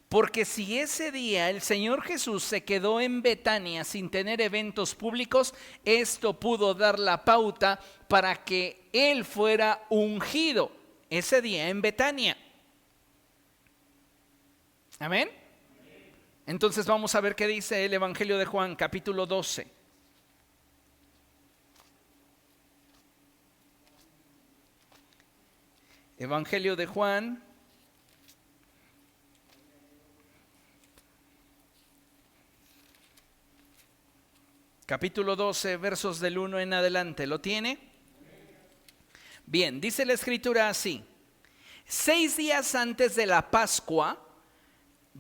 Porque si ese día el Señor Jesús se quedó en Betania sin tener eventos públicos, esto pudo dar la pauta para que Él fuera ungido ese día en Betania. ¿Amén? Entonces vamos a ver qué dice el Evangelio de Juan, capítulo 12. Evangelio de Juan, capítulo 12, versos del 1 en adelante. ¿Lo tiene? Bien, dice la Escritura así: 6 días antes de la Pascua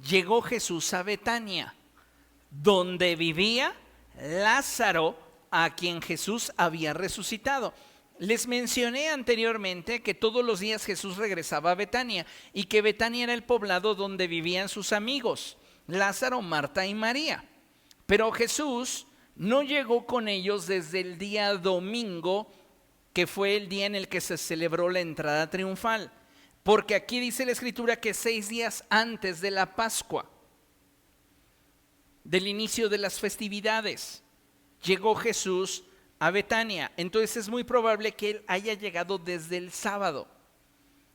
llegó Jesús a Betania, donde vivía Lázaro, a quien Jesús había resucitado. Les mencioné anteriormente que todos los días Jesús regresaba a Betania y que Betania era el poblado donde vivían sus amigos, Lázaro, Marta y María. Pero Jesús no llegó con ellos desde el día domingo, que fue el día en el que se celebró la entrada triunfal, porque aquí dice la Escritura que 6 días antes de la Pascua, del inicio de las festividades, llegó Jesús a Betania. Entonces es muy probable que Él haya llegado desde el sábado.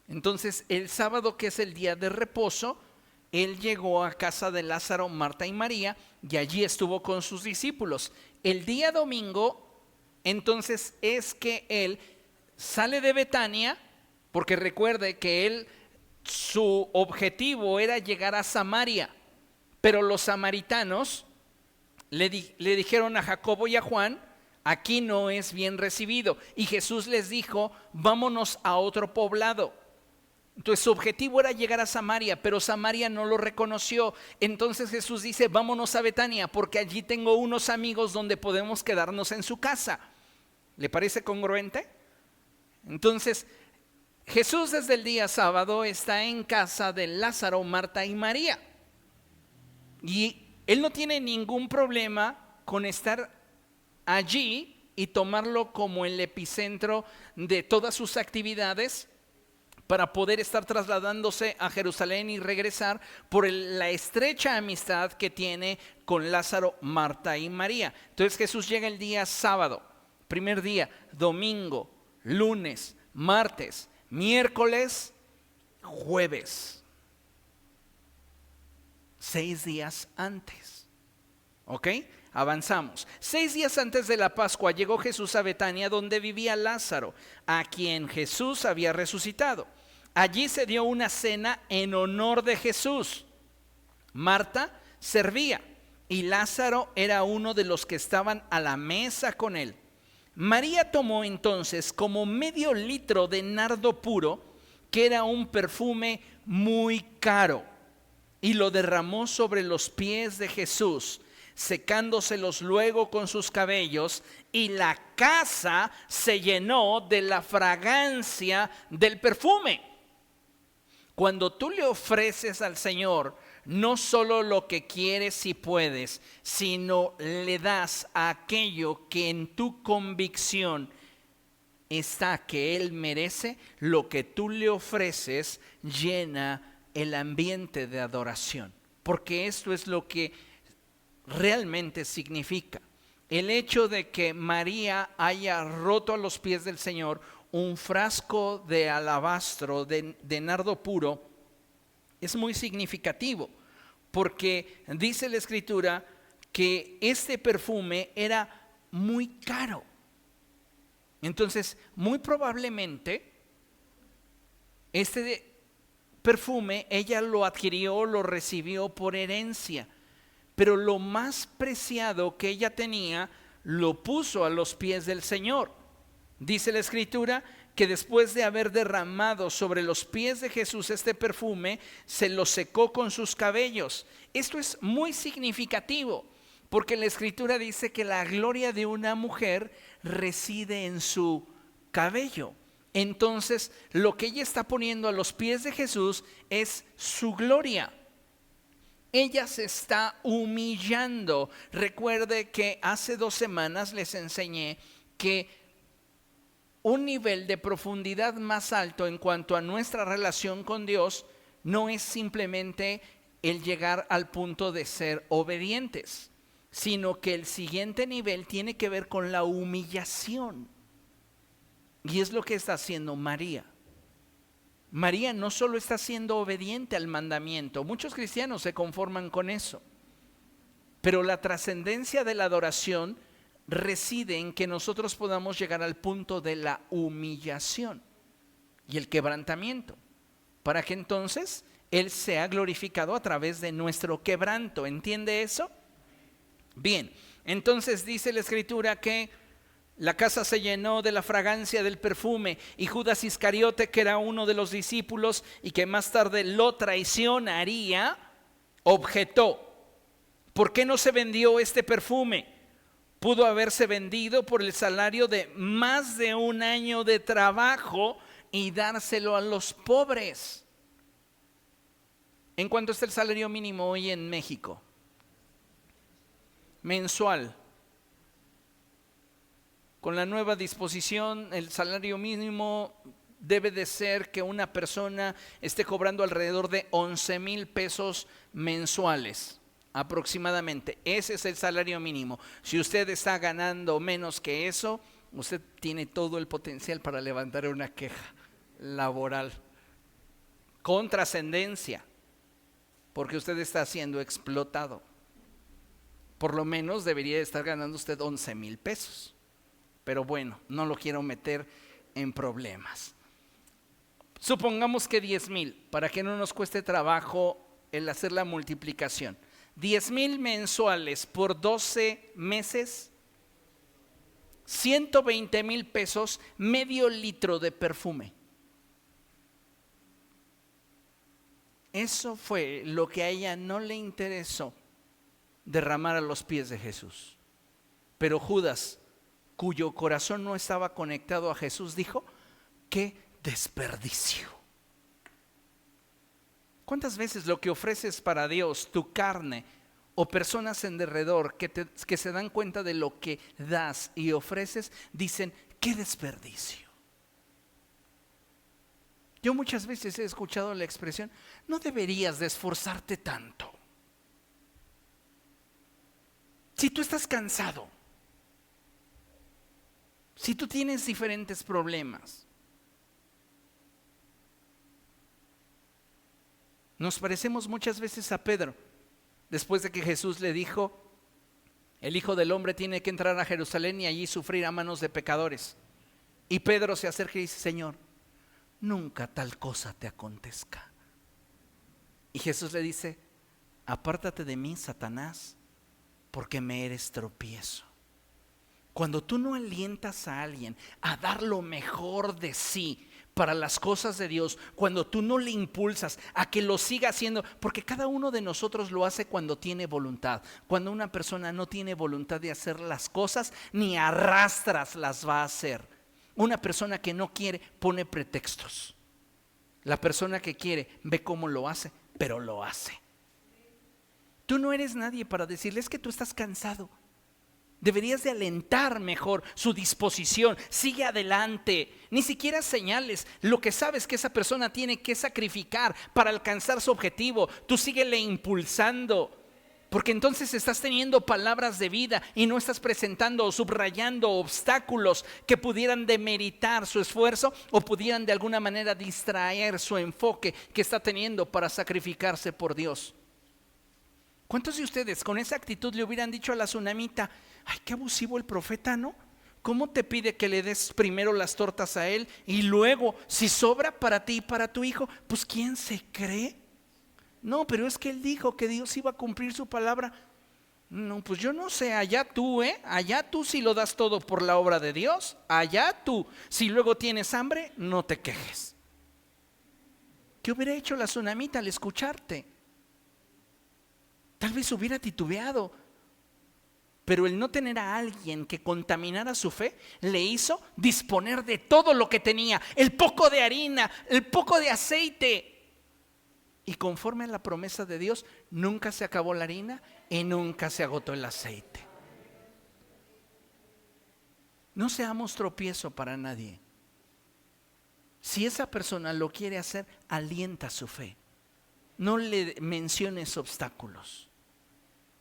Entonces el sábado, que es el día de reposo, Él llegó a casa de Lázaro, Marta y María, y allí estuvo con sus discípulos. El día domingo, entonces, es que Él sale de Betania, porque recuerde que su objetivo era llegar a Samaria, pero los samaritanos le dijeron a Jacobo y a Juan: aquí no es bien recibido. Y Jesús les dijo: vámonos a otro poblado. Entonces su objetivo era llegar a Samaria, pero Samaria no lo reconoció. Entonces Jesús dice: vámonos a Betania, porque allí tengo unos amigos donde podemos quedarnos en su casa. ¿Le parece congruente? Entonces Jesús desde el día sábado está en casa de Lázaro, Marta y María. Y Él no tiene ningún problema con estar allí y tomarlo como el epicentro de todas sus actividades, para poder estar trasladándose a Jerusalén y regresar por la estrecha amistad que tiene con Lázaro, Marta y María. Entonces Jesús llega el día sábado, primer día, domingo, lunes, martes, miércoles, jueves. 6 días antes. ¿Ok? Avanzamos. 6 días antes de la Pascua llegó Jesús a Betania, donde vivía Lázaro, a quien Jesús había resucitado. Allí se dio una cena en honor de Jesús. Marta servía y Lázaro era uno de los que estaban a la mesa con él. María tomó entonces como medio litro de nardo puro, que era un perfume muy caro, y lo derramó sobre los pies de Jesús, secándoselos luego con sus cabellos, y la casa se llenó de la fragancia del perfume. Cuando tú le ofreces al Señor no solo lo que quieres y puedes, sino le das aquello que en tu convicción está que Él merece, lo que tú le ofreces llena el ambiente de adoración. Porque esto es lo que realmente significa. El hecho de que María haya roto a los pies del Señor un frasco de alabastro, de nardo puro, es muy significativo, porque dice la Escritura que este perfume era muy caro. Entonces, muy probablemente, este perfume ella lo adquirió, lo recibió por herencia, pero lo más preciado que ella tenía lo puso a los pies del Señor. Dice la Escritura que después de haber derramado sobre los pies de Jesús este perfume, se lo secó con sus cabellos. Esto es muy significativo, porque la Escritura dice que la gloria de una mujer reside en su cabello. entonces lo que ella está poniendo a los pies de Jesús es su gloria. Ella se está humillando. Recuerde que hace 2 semanas les enseñé que un nivel de profundidad más alto en cuanto a nuestra relación con Dios no es simplemente el llegar al punto de ser obedientes, sino que el siguiente nivel tiene que ver con la humillación. Y es lo que está haciendo María. María no solo está siendo obediente al mandamiento, muchos cristianos se conforman con eso, pero la trascendencia de la adoración reside en que nosotros podamos llegar al punto de la humillación y el quebrantamiento, para que entonces Él sea glorificado a través de nuestro quebranto. ¿Entiende eso? Bien, entonces dice la Escritura que la casa se llenó de la fragancia del perfume, y Judas Iscariote, que era uno de los discípulos y que más tarde lo traicionaría, objetó: ¿por qué no se vendió este perfume? Pudo haberse vendido por el salario de más de 1 año de trabajo y dárselo a los pobres. ¿En cuánto está el salario mínimo hoy en México? Mensual. Con la nueva disposición, el salario mínimo debe de ser que una persona esté cobrando alrededor de 11,000 pesos mensuales, aproximadamente. Ese es el salario mínimo. Si usted está ganando menos que eso, usted tiene todo el potencial para levantar una queja laboral con trascendencia, porque usted está siendo explotado. Por lo menos debería estar ganando usted 11,000 pesos. Pero bueno, no lo quiero meter en problemas. Supongamos que 10,000, para que no nos cueste trabajo el hacer la multiplicación. 10,000 mensuales por 12 meses, 120,000 pesos, medio litro de perfume. Eso fue lo que a ella no le interesó derramar a los pies de Jesús. Pero Judas, cuyo corazón no estaba conectado a Jesús, dijo: ¡qué desperdicio! ¿Cuántas veces lo que ofreces para Dios, tu carne, o personas en derredor que se dan cuenta de lo que das y ofreces, dicen: ¡qué desperdicio! Yo muchas veces he escuchado la expresión: no deberías de esforzarte tanto. Si tú estás cansado, si tú tienes diferentes problemas. Nos parecemos muchas veces a Pedro, después de que Jesús le dijo: el Hijo del Hombre tiene que entrar a Jerusalén y allí sufrir a manos de pecadores. Y Pedro se acerca y dice: Señor, nunca tal cosa te acontezca. Y Jesús le dice: apártate de mí, Satanás, porque me eres tropiezo. Cuando tú no alientas a alguien a dar lo mejor de sí para las cosas de Dios, cuando tú no le impulsas a que lo siga haciendo, porque cada uno de nosotros lo hace cuando tiene voluntad. Cuando una persona no tiene voluntad de hacer las cosas, ni arrastras las va a hacer. Una persona que no quiere pone pretextos. La persona que quiere ve cómo lo hace, pero lo hace. Tú no eres nadie para decirle: es que tú estás cansado. Deberías de alentar mejor su disposición. Sigue adelante. Ni siquiera señales lo que sabes que esa persona tiene que sacrificar para alcanzar su objetivo. Tú síguele impulsando, porque entonces estás teniendo palabras de vida y no estás presentando o subrayando obstáculos que pudieran demeritar su esfuerzo o pudieran de alguna manera distraer su enfoque que está teniendo para sacrificarse por Dios. ¿Cuántos de ustedes con esa actitud le hubieran dicho a la tsunamita: ay, qué abusivo el profeta, ¿no? ¿Cómo te pide que le des primero las tortas a él y luego, si sobra para ti y para tu hijo, pues ¿quién se cree? No, pero es que él dijo que Dios iba a cumplir su palabra. No, pues yo no sé, allá tú, allá tú si lo das todo por la obra de Dios, allá tú. Si luego tienes hambre, no te quejes. ¿Qué hubiera hecho la tsunamita al escucharte? Tal vez hubiera titubeado. Pero el no tener a alguien que contaminara su fe le hizo disponer de todo lo que tenía, el poco de harina, el poco de aceite. Y conforme a la promesa de Dios, nunca se acabó la harina y nunca se agotó el aceite. No seamos tropiezo para nadie. Si esa persona lo quiere hacer, alienta su fe. No le menciones obstáculos.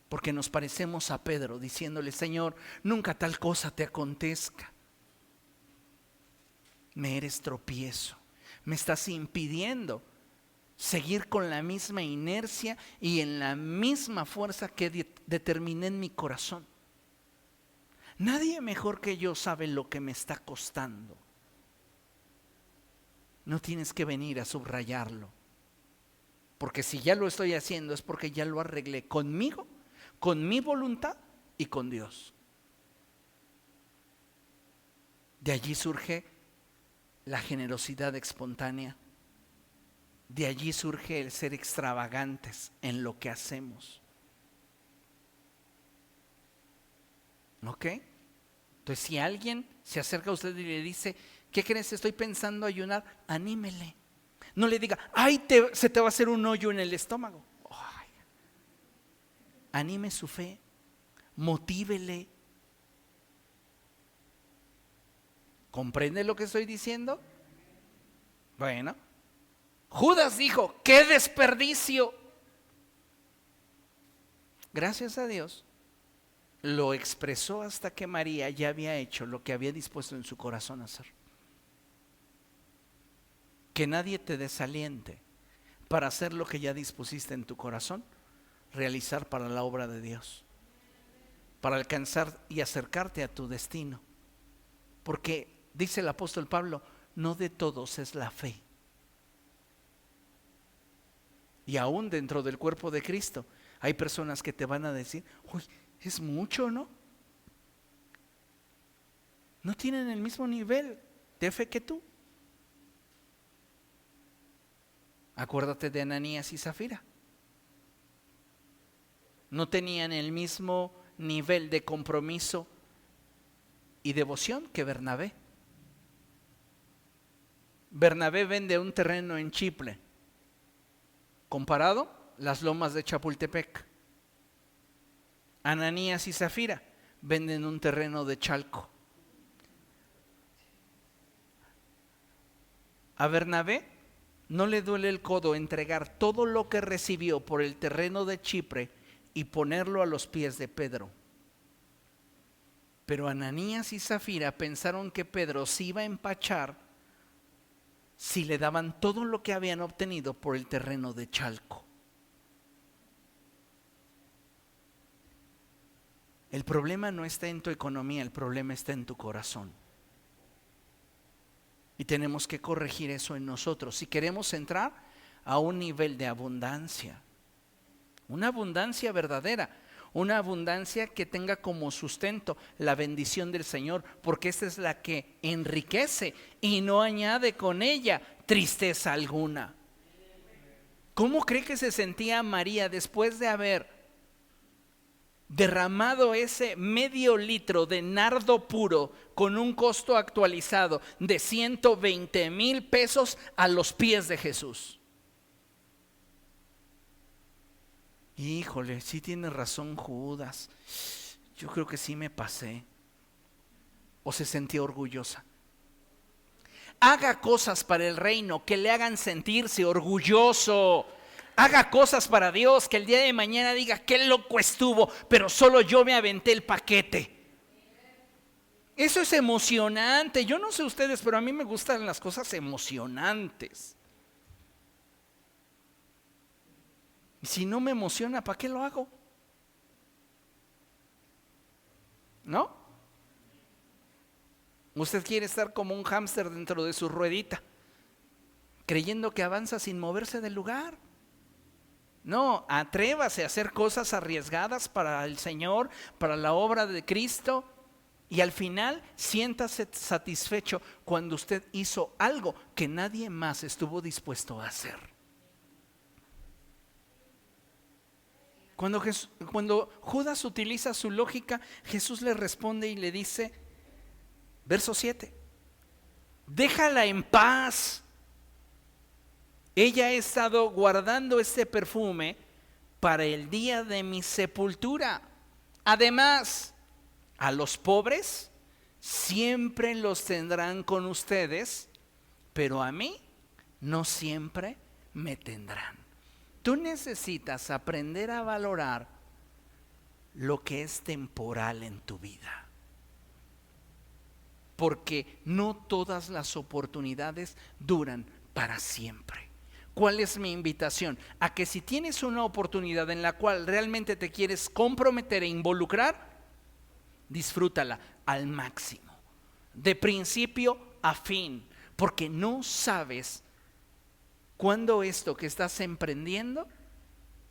Porque nos parecemos a Pedro diciéndole: Señor, nunca tal cosa te acontezca. Me eres tropiezo, me estás impidiendo seguir con la misma inercia y en la misma fuerza que determiné en mi corazón. Nadie mejor que yo sabe lo que me está costando. No tienes que venir a subrayarlo, porque si ya lo estoy haciendo es porque ya lo arreglé conmigo, con mi voluntad y con Dios. De allí surge la generosidad espontánea. De allí surge el ser extravagantes en lo que hacemos. ¿Ok? Entonces, si alguien se acerca a usted y le dice: ¿qué crees? Estoy pensando ayunar. Anímele. No le diga: ay, se te va a hacer un hoyo en el estómago. Anime su fe, motívele. ¿Comprende lo que estoy diciendo? Bueno, Judas dijo: ¡qué desperdicio! Gracias a Dios, lo expresó hasta que María ya había hecho lo que había dispuesto en su corazón hacer. Que nadie te desaliente para hacer lo que ya dispusiste en tu corazón realizar para la obra de Dios, para alcanzar y acercarte a tu destino. Porque dice el apóstol Pablo: no de todos es la fe. Y aún dentro del cuerpo de Cristo hay personas que te van a decir: uy, es mucho, ¿no? No tienen el mismo nivel de fe que tú. Acuérdate de Ananías y Zafira. No tenían el mismo nivel de compromiso y devoción que Bernabé. Bernabé vende un terreno en Chipre, comparado las lomas de Chapultepec. Ananías y Zafira venden un terreno de Chalco. A Bernabé no le duele el codo entregar todo lo que recibió por el terreno de Chipre y ponerlo a los pies de Pedro. Pero Ananías y Zafira pensaron que Pedro se iba a empachar si le daban todo lo que habían obtenido por el terreno de Chalco. El problema no está en tu economía, el problema está en tu corazón. Y tenemos que corregir eso en nosotros si queremos entrar a un nivel de abundancia. Una abundancia verdadera, una abundancia que tenga como sustento la bendición del Señor, porque esta es la que enriquece y no añade con ella tristeza alguna. ¿Cómo cree que se sentía María después de haber derramado ese medio litro de nardo puro con un costo actualizado de 120,000 pesos a los pies de Jesús? Híjole, sí tiene razón Judas. Yo creo que sí me pasé. ¿O se sentía orgullosa? Haga cosas para el reino que le hagan sentirse orgulloso. Haga cosas para Dios que el día de mañana diga: qué loco estuvo, pero solo yo me aventé el paquete. Eso es emocionante. Yo no sé ustedes, pero a mí me gustan las cosas emocionantes. Y si no me emociona, ¿para qué lo hago? ¿No? Usted quiere estar como un hámster dentro de su ruedita, creyendo que avanza sin moverse del lugar. No, atrévase a hacer cosas arriesgadas para el Señor, para la obra de Cristo, y al final siéntase satisfecho cuando usted hizo algo que nadie más estuvo dispuesto a hacer. Cuando Judas utiliza su lógica, Jesús le responde y le dice, verso 7, déjala en paz. Ella ha estado guardando este perfume para el día de mi sepultura. Además, a los pobres siempre los tendrán con ustedes, pero a mí no siempre me tendrán. Tú necesitas aprender a valorar lo que es temporal en tu vida, porque no todas las oportunidades duran para siempre. ¿Cuál es mi invitación? A que si tienes una oportunidad en la cual realmente te quieres comprometer e involucrar, disfrútala al máximo, de principio a fin, porque no sabes cuándo esto que estás emprendiendo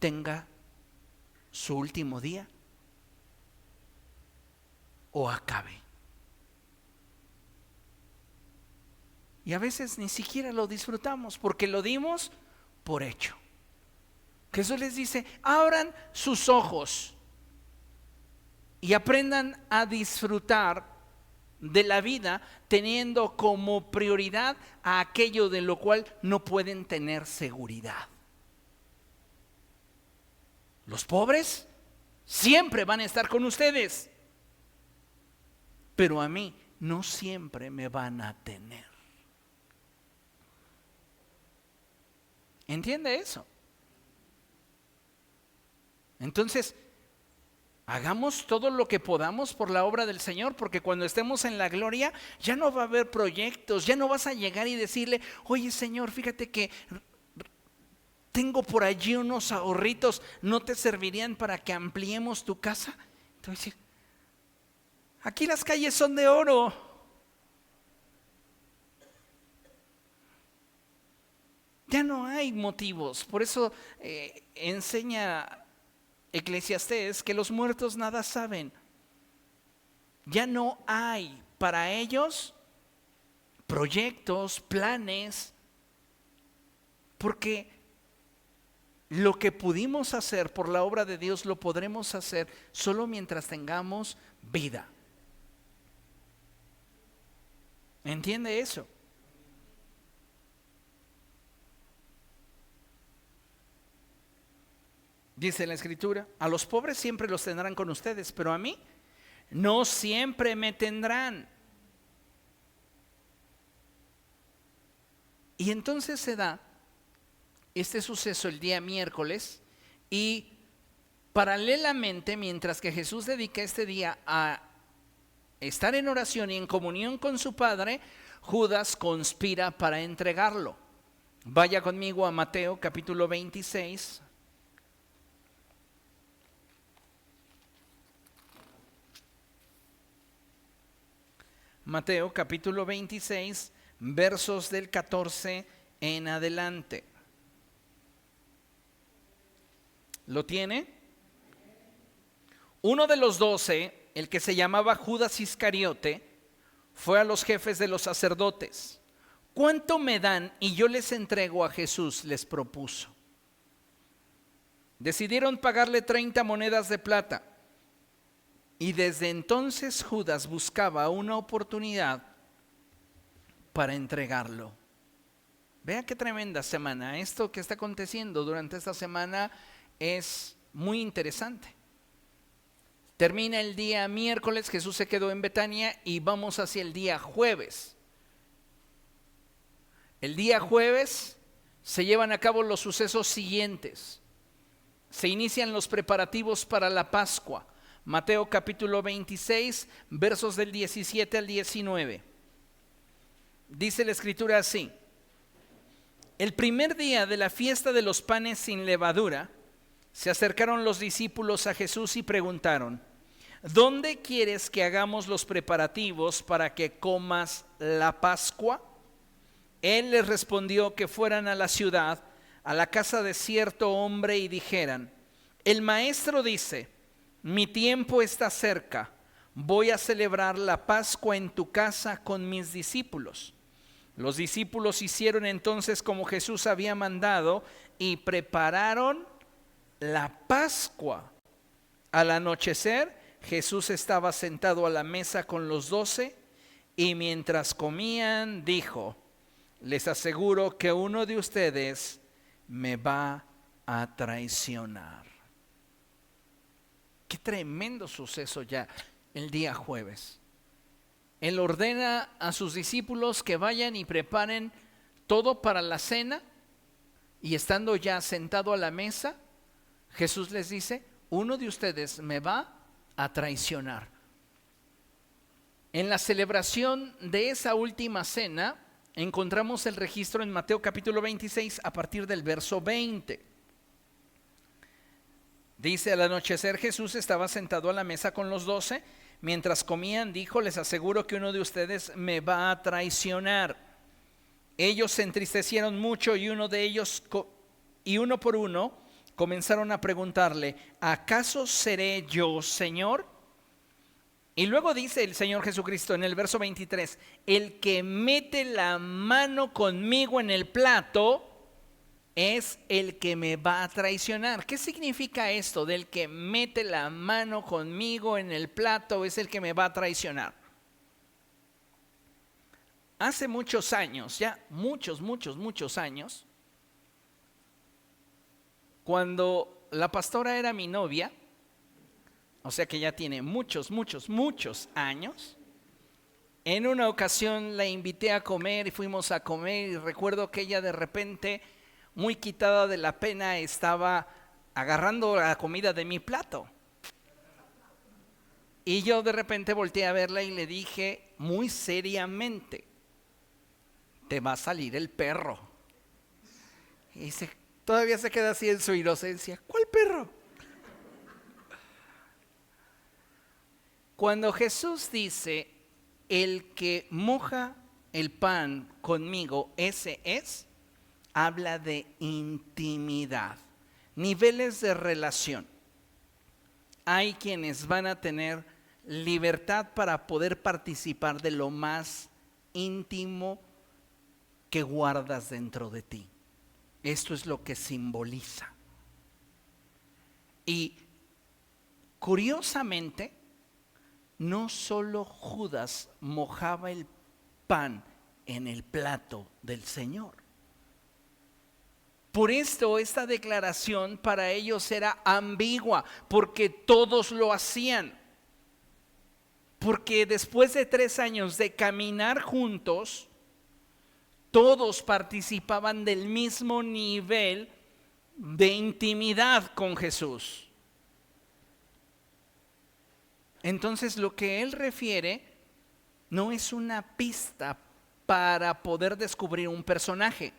tenga su último día o acabe. Y a veces ni siquiera lo disfrutamos porque lo dimos por hecho. Jesús les dice, abran sus ojos y aprendan a disfrutar de la vida teniendo como prioridad a aquello de lo cual no pueden tener seguridad. Los pobres siempre van a estar con ustedes, pero a mí no siempre me van a tener. ¿Entiende eso? Entonces, hagamos todo lo que podamos por la obra del Señor, porque cuando estemos en la gloria ya no va a haber proyectos, ya no vas a llegar y decirle, oye Señor, fíjate que tengo por allí unos ahorritos, ¿no te servirían para que ampliemos tu casa? Te voy a decir, aquí las calles son de oro. Ya no hay motivos, por eso enseña Eclesiastés que los muertos nada saben. Ya no hay para ellos proyectos, planes, porque lo que pudimos hacer por la obra de Dios lo podremos hacer solo mientras tengamos vida. ¿Entiende eso? Dice la Escritura, a los pobres siempre los tendrán con ustedes, pero a mí no siempre me tendrán. Y entonces se da este suceso el día miércoles y paralelamente, mientras que Jesús dedica este día a estar en oración y en comunión con su Padre, Judas conspira para entregarlo. Vaya conmigo a Mateo capítulo 26. Mateo capítulo 26, versos del 14 en adelante. ¿Lo tiene? Uno de los 12, el que se llamaba Judas Iscariote, fue a los jefes de los sacerdotes. ¿Cuánto me dan y yo les entrego a Jesús?, les propuso. Decidieron pagarle 30 monedas de plata. Y desde entonces Judas buscaba una oportunidad para entregarlo. Vea qué tremenda semana. Esto que está aconteciendo durante esta semana es muy interesante. Termina el día miércoles, Jesús se quedó en Betania y vamos hacia el día jueves. El día jueves se llevan a cabo los sucesos siguientes. Se inician los preparativos para la Pascua. Mateo capítulo 26, versos del 17 al 19. Dice la Escritura así: el primer día de la fiesta de los panes sin levadura, se acercaron los discípulos a Jesús y preguntaron: ¿dónde quieres que hagamos los preparativos para que comas la Pascua? Él les respondió que fueran a la ciudad, a la casa de cierto hombre, y dijeran: el maestro dice, mi tiempo está cerca, voy a celebrar la Pascua en tu casa con mis discípulos. Los discípulos hicieron entonces como Jesús había mandado y prepararon la Pascua. Al anochecer, Jesús estaba sentado a la mesa con los 12 y mientras comían dijo: les aseguro que uno de ustedes me va a traicionar. Qué tremendo suceso ya el día jueves. Él ordena a sus discípulos que vayan y preparen todo para la cena, y estando ya sentado a la mesa, Jesús les dice: uno de ustedes me va a traicionar. En la celebración de esa última cena encontramos el registro en Mateo capítulo 26 a partir del verso 20. Dice: al anochecer Jesús estaba sentado a la mesa con los 12. Mientras comían dijo: les aseguro que uno de ustedes me va a traicionar. Ellos se entristecieron mucho y uno por uno comenzaron a preguntarle: ¿acaso seré yo, Señor? Y luego dice el Señor Jesucristo en el verso 23: el que mete la mano conmigo en el plato es el que me va a traicionar. ¿Qué significa esto del que mete la mano conmigo en el plato es el que me va a traicionar? Hace muchos años, ya muchos años, cuando la pastora era mi novia, o sea que ya tiene muchos años, en una ocasión la invité a comer y fuimos a comer, y recuerdo que ella de repente, muy quitada de la pena, estaba agarrando la comida de mi plato. Y yo de repente volteé a verla y le dije muy seriamente: te va a salir el perro. Y todavía se queda así en su inocencia: ¿cuál perro? Cuando Jesús dice: el que moja el pan conmigo, ese es, habla de intimidad, niveles de relación. Hay quienes van a tener libertad para poder participar de lo más íntimo que guardas dentro de ti. Esto es lo que simboliza. Y curiosamente, no solo Judas mojaba el pan en el plato del Señor. Por esto esta declaración para ellos era ambigua, porque todos lo hacían. Porque después de 3 años de caminar juntos, todos participaban del mismo nivel de intimidad con Jesús. Entonces lo que él refiere no es una pista para poder descubrir un personaje.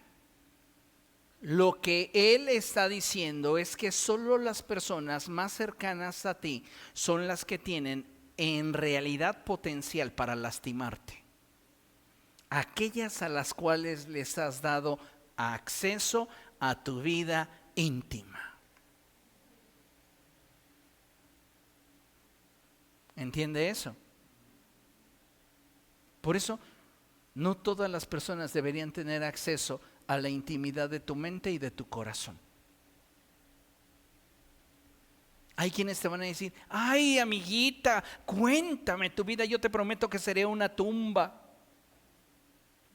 Lo que él está diciendo es que solo las personas más cercanas a ti son las que tienen en realidad potencial para lastimarte. Aquellas a las cuales les has dado acceso a tu vida íntima. ¿Entiende eso? Por eso, no todas las personas deberían tener acceso a la intimidad de tu mente y de tu corazón. Hay quienes te van a decir: ay, amiguita, cuéntame tu vida, yo te prometo que seré una tumba.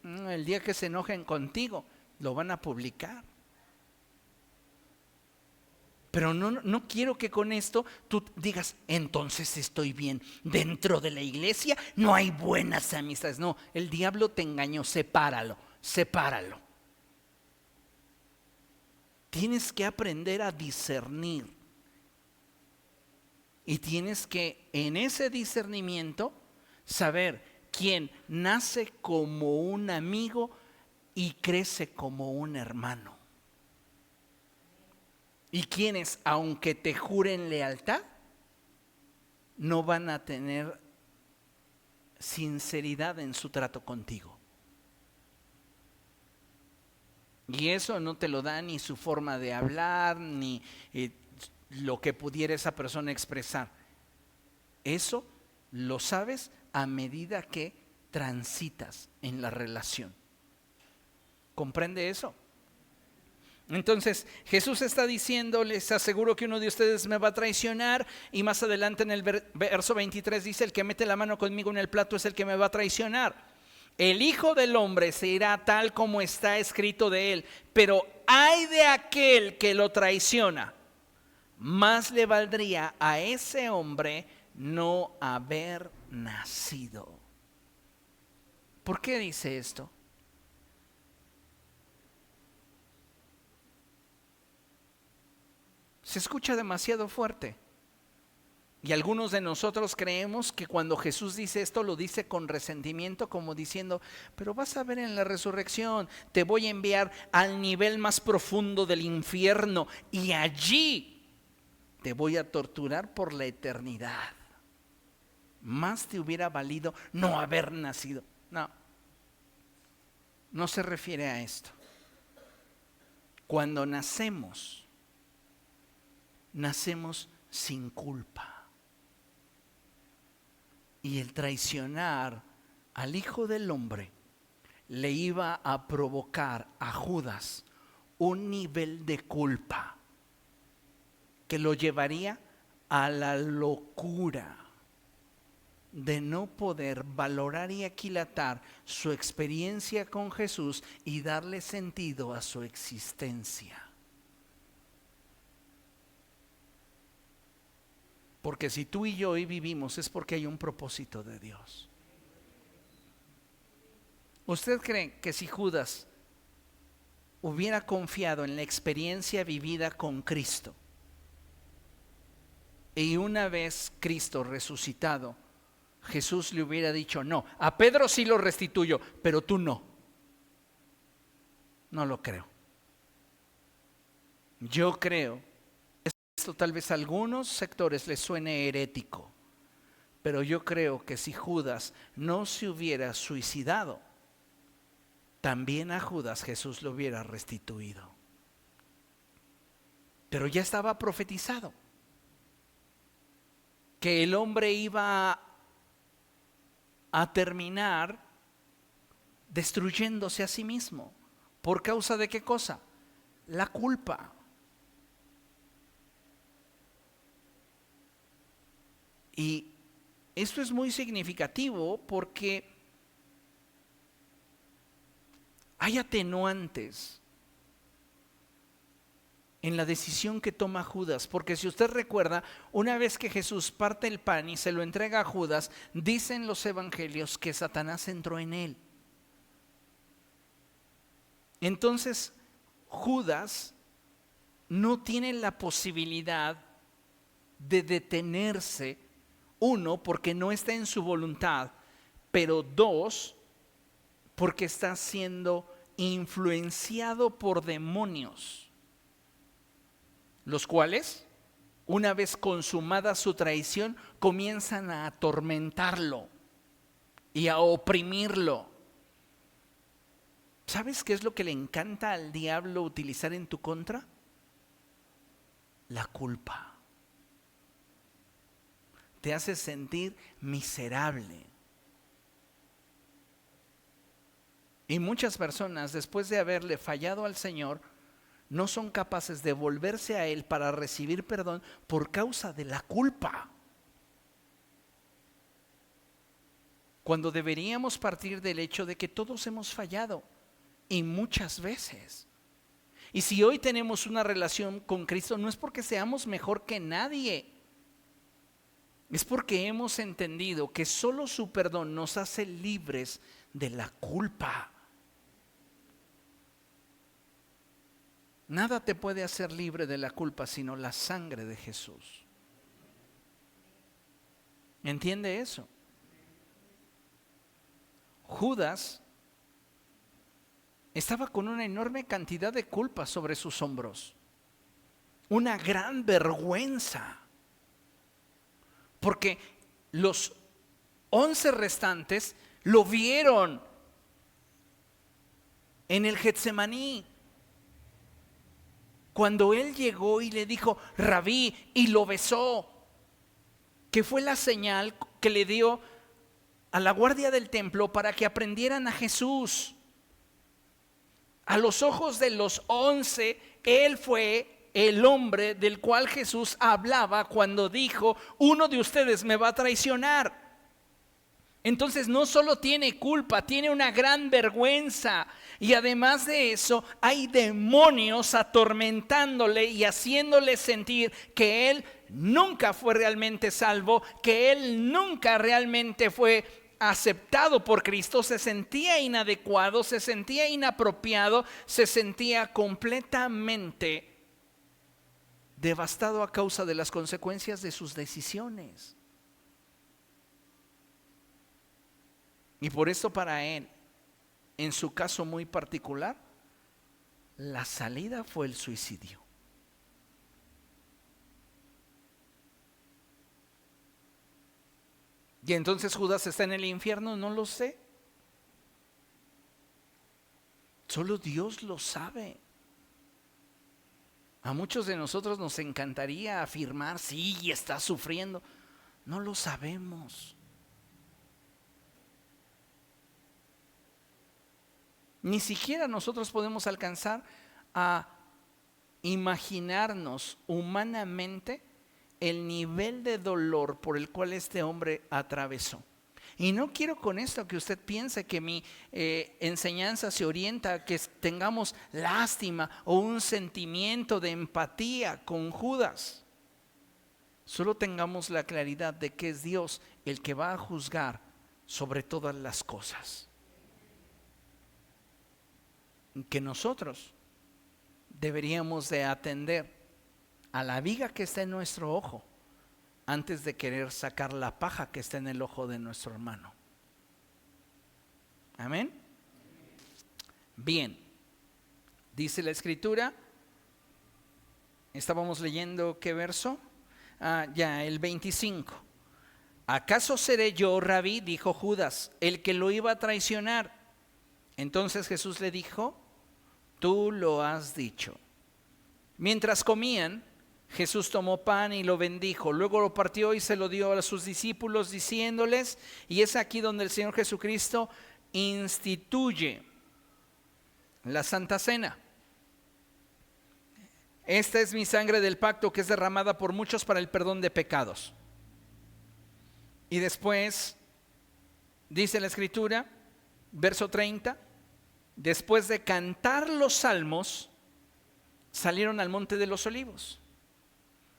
El día que se enojen contigo, lo van a publicar. Pero no quiero que con esto tú digas: entonces estoy bien. Dentro de la iglesia no hay buenas amistades. No, el diablo te engañó, sepáralo. Tienes que aprender a discernir. Y tienes que, en ese discernimiento, saber quién nace como un amigo y crece como un hermano. Y quienes, aunque te juren lealtad, no van a tener sinceridad en su trato contigo. Y eso no te lo da ni su forma de hablar, ni lo que pudiera esa persona expresar. Eso lo sabes a medida que transitas en la relación. ¿Comprende eso? Entonces Jesús está diciendo, les aseguro que uno de ustedes me va a traicionar, y más adelante en el verso 23 dice, el que mete la mano conmigo en el plato es el que me va a traicionar. El Hijo del Hombre se irá tal como está escrito de él, pero ay de aquel que lo traiciona. Más le valdría a ese hombre no haber nacido. ¿Por qué dice esto? Se escucha demasiado fuerte. Y algunos de nosotros creemos que cuando Jesús dice esto lo dice con resentimiento, como diciendo, pero vas a ver en la resurrección, te voy a enviar al nivel más profundo del infierno y allí te voy a torturar por la eternidad. Más te hubiera valido no haber nacido. No, no se refiere a esto. Cuando nacemos sin culpa. Y el traicionar al Hijo del Hombre le iba a provocar a Judas un nivel de culpa que lo llevaría a la locura de no poder valorar y aquilatar su experiencia con Jesús y darle sentido a su existencia. Porque si tú y yo hoy vivimos es porque hay un propósito de Dios. ¿Usted cree que si Judas hubiera confiado en la experiencia vivida con Cristo y una vez Cristo resucitado, Jesús le hubiera dicho, no, a Pedro sí lo restituyo, pero tú no? No lo creo. Yo creo, esto tal vez a algunos sectores les suene herético, pero yo creo que si Judas no se hubiera suicidado, también a Judas Jesús lo hubiera restituido. Pero ya estaba profetizado que el hombre iba a terminar destruyéndose a sí mismo. ¿Por causa de qué cosa? La culpa. Y esto es muy significativo porque hay atenuantes en la decisión que toma Judas, porque si usted recuerda, una vez que Jesús parte el pan y se lo entrega a Judas, dicen los evangelios que Satanás entró en él. Entonces, Judas no tiene la posibilidad de detenerse, uno, porque no está en su voluntad, pero dos, porque está siendo influenciado por demonios, los cuales, una vez consumada su traición, comienzan a atormentarlo y a oprimirlo. ¿Sabes qué es lo que le encanta al diablo utilizar en tu contra? La culpa. Te hace sentir miserable. Y muchas personas, después de haberle fallado al Señor, no son capaces de volverse a Él para recibir perdón por causa de la culpa. Cuando deberíamos partir del hecho de que todos hemos fallado, y muchas veces. Y si hoy tenemos una relación con Cristo, no es porque seamos mejor que nadie. Es porque hemos entendido que solo su perdón nos hace libres de la culpa. Nada te puede hacer libre de la culpa sino la sangre de Jesús. ¿Entiende eso? Judas estaba con una enorme cantidad de culpa sobre sus hombros. Una gran vergüenza. Porque los 11 restantes lo vieron en el Getsemaní. Cuando él llegó y le dijo, Rabí, y lo besó, que fue la señal que le dio a la guardia del templo para que aprendieran a Jesús. A los ojos de los 11, él fue el hombre del cual Jesús hablaba cuando dijo: uno de ustedes me va a traicionar. Entonces no solo tiene culpa, tiene una gran vergüenza. Y además de eso, hay demonios atormentándole y haciéndole sentir que él nunca fue realmente salvo, que él nunca realmente fue aceptado por Cristo. Se sentía inadecuado, se sentía inapropiado, se sentía completamente devastado a causa de las consecuencias de sus decisiones. Y por eso para él, en su caso muy particular, la salida fue el suicidio. Y entonces Judas está en el infierno, no lo sé. Solo Dios lo sabe. A muchos de nosotros nos encantaría afirmar: sí, está sufriendo. No lo sabemos. Ni siquiera nosotros podemos alcanzar a imaginarnos humanamente el nivel de dolor por el cual este hombre atravesó. Y no quiero con esto que usted piense que mi enseñanza se orienta a que tengamos lástima o un sentimiento de empatía con Judas. Solo tengamos la claridad de que es Dios el que va a juzgar sobre todas las cosas. Que nosotros deberíamos de atender a la viga que está en nuestro ojo antes de querer sacar la paja que está en el ojo de nuestro hermano. Amén. Bien, dice la escritura, estábamos leyendo ¿qué verso? El 25. ¿Acaso seré yo, Rabí?, dijo Judas, el que lo iba a traicionar. Entonces Jesús le dijo: tú lo has dicho. Mientras comían, Jesús tomó pan y lo bendijo, luego lo partió y se lo dio a sus discípulos diciéndoles, y es aquí donde el Señor Jesucristo instituye la Santa Cena. Esta es mi sangre del pacto que es derramada por muchos para el perdón de pecados. Y después dice la escritura, verso 30, después de cantar los salmos, salieron al monte de los olivos.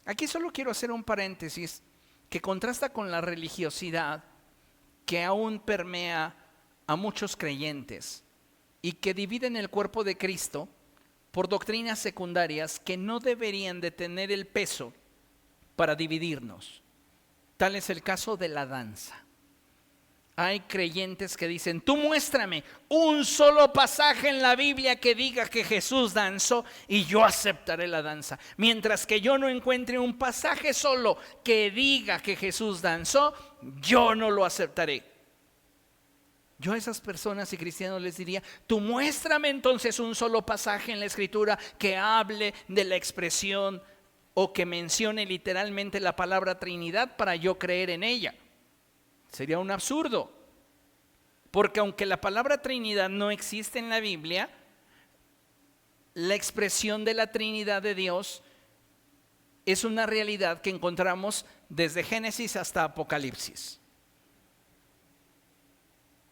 Aquí solo quiero hacer un paréntesis que contrasta con la religiosidad que aún permea a muchos creyentes y que dividen el cuerpo de Cristo por doctrinas secundarias que no deberían de tener el peso para dividirnos. Tal es el caso de la danza. Hay creyentes que dicen: tú muéstrame un solo pasaje en la Biblia que diga que Jesús danzó y yo aceptaré la danza. Mientras que yo no encuentre un pasaje solo que diga que Jesús danzó, yo no lo aceptaré. Yo a esas personas y cristianos les diría: tú muéstrame entonces un solo pasaje en la escritura que hable de la expresión o que mencione literalmente la palabra Trinidad para yo creer en ella. Sería un absurdo, porque aunque la palabra Trinidad no existe en la Biblia, la expresión de la Trinidad de Dios es una realidad que encontramos desde Génesis hasta Apocalipsis.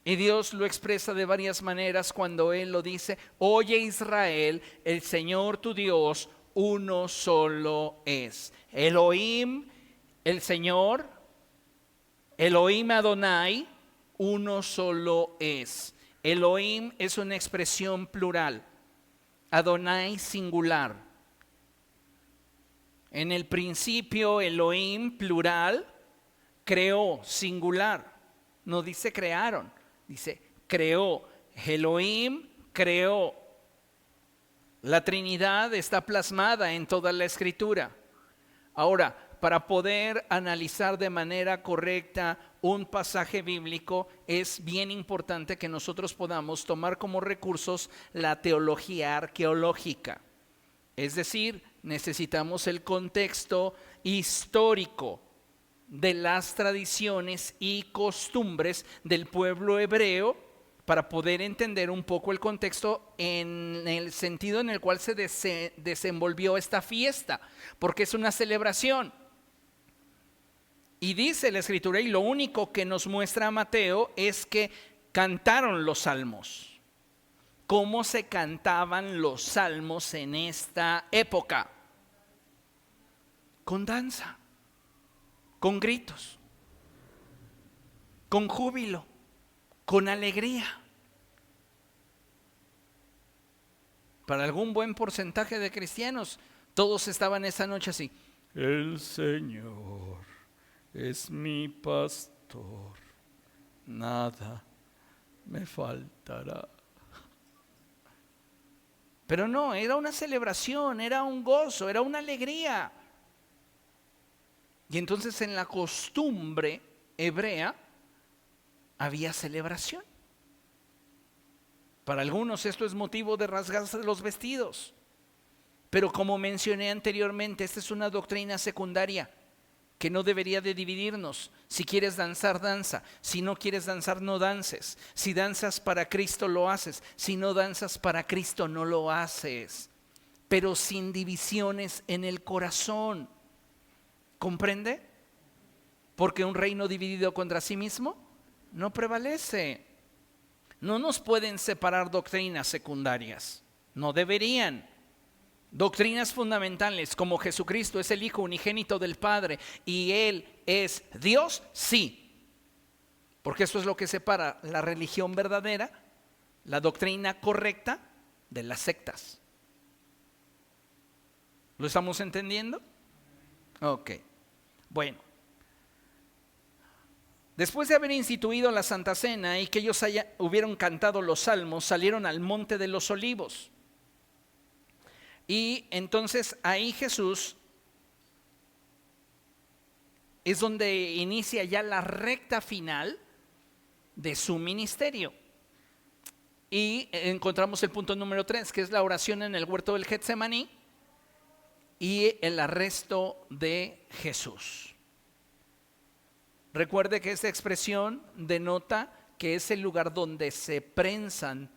Y Dios lo expresa de varias maneras cuando Él lo dice: oye Israel, el Señor tu Dios, uno solo es. Elohim, el Señor, Elohim Adonai, uno solo es. Elohim es una expresión plural, Adonai singular. En el principio Elohim plural creó singular. No dice crearon, dice creó. Elohim creó. La Trinidad está plasmada en toda la Escritura. Ahora, para poder analizar de manera correcta un pasaje bíblico, es bien importante que nosotros podamos tomar como recursos la teología arqueológica. Es decir, necesitamos el contexto histórico de las tradiciones y costumbres del pueblo hebreo para poder entender un poco el contexto en el sentido en el cual se desenvolvió esta fiesta, porque es una celebración. Y dice la Escritura, y lo único que nos muestra Mateo es que cantaron los salmos. ¿Cómo se cantaban los salmos en esta época? Con danza, con gritos, con júbilo, con alegría. Para algún buen porcentaje de cristianos, todos estaban esa noche así. El Señor es mi pastor, nada me faltará. Pero no, era una celebración, era un gozo, era una alegría. Y entonces en la costumbre hebrea había celebración. Para algunos esto es motivo de rasgarse los vestidos. Pero como mencioné anteriormente, esta es una doctrina secundaria que no debería de dividirnos. Si quieres danzar, danza. Si no quieres danzar, no dances. Si danzas para Cristo, lo haces. Si no danzas para Cristo, no lo haces. Pero sin divisiones en el corazón. ¿Comprende? Porque un reino dividido contra sí mismo no prevalece. No nos pueden separar doctrinas secundarias. No deberían. Doctrinas fundamentales como Jesucristo es el Hijo unigénito del Padre y Él es Dios, sí. Porque eso es lo que separa la religión verdadera, la doctrina correcta, de las sectas. ¿Lo estamos entendiendo? Ok. Bueno. Después de haber instituido la Santa Cena y que ellos hubieron cantado los salmos, salieron al Monte de los Olivos. Y entonces ahí Jesús es donde inicia ya la recta final de su ministerio. Y encontramos el punto número 3, que es la oración en el huerto del Getsemaní y el arresto de Jesús. Recuerde que esta expresión denota que es el lugar donde se prensan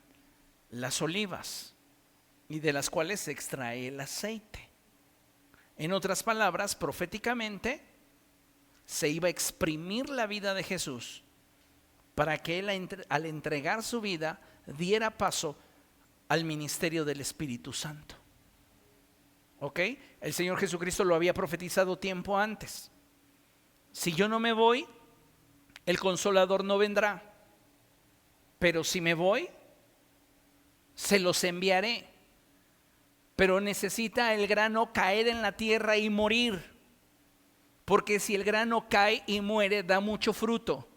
las olivas y de las cuales se extrae el aceite. En otras palabras, proféticamente, se iba a exprimir la vida de Jesús para que Él, al entregar su vida, diera paso al ministerio del Espíritu Santo. ¿Ok? El Señor Jesucristo lo había profetizado tiempo antes. Si yo no me voy, el Consolador no vendrá. Pero si me voy, se los enviaré. Pero necesita el grano caer en la tierra y morir. Porque si el grano cae y muere, da mucho fruto.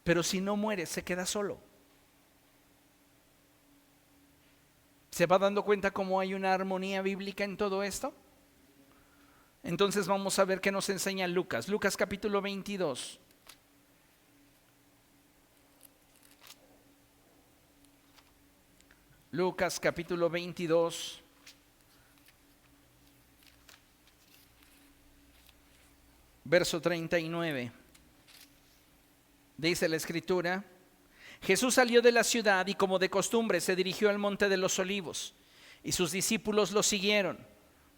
Pero si no muere, se queda solo. ¿Se va dando cuenta cómo hay una armonía bíblica en todo esto? Entonces vamos a ver qué nos enseña Lucas. Lucas capítulo 22. Lucas capítulo 22. Verso 39. Dice la Escritura: Jesús salió de la ciudad y como de costumbre se dirigió al monte de los Olivos, y sus discípulos lo siguieron.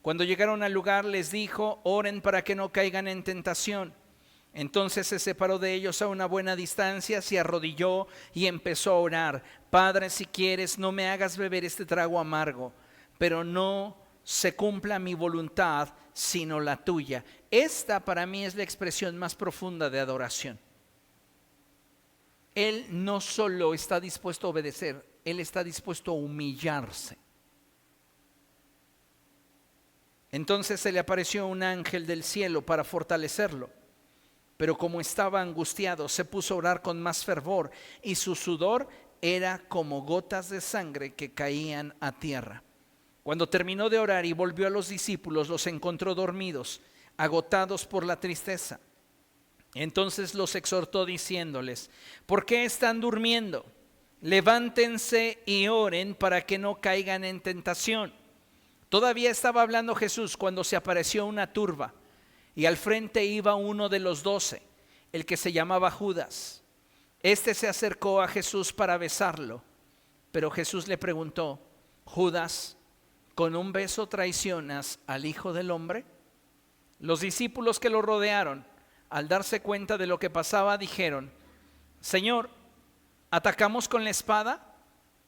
Cuando llegaron al lugar les dijo: oren para que no caigan en tentación. Entonces se separó de ellos a una buena distancia, se arrodilló y empezó a orar: Padre, si quieres, no me hagas beber este trago amargo, pero no se cumpla mi voluntad, sino la tuya. Esta para mí es la expresión más profunda de adoración. Él no solo está dispuesto a obedecer, Él está dispuesto a humillarse. Entonces se le apareció un ángel del cielo para fortalecerlo. Pero como estaba angustiado, se puso a orar con más fervor, y su sudor era como gotas de sangre que caían a tierra. Cuando terminó de orar y volvió a los discípulos, los encontró dormidos, agotados por la tristeza. Entonces los exhortó diciéndoles: ¿por qué están durmiendo? Levántense y oren para que no caigan en tentación. Todavía estaba hablando Jesús cuando se apareció una turba, y al frente iba uno de los 12, el que se llamaba Judas. Este se acercó a Jesús para besarlo, pero Jesús le preguntó: Judas, ¿con un beso traicionas al Hijo del Hombre? Los discípulos que lo rodearon, al darse cuenta de lo que pasaba, dijeron: Señor, ¿atacamos con la espada?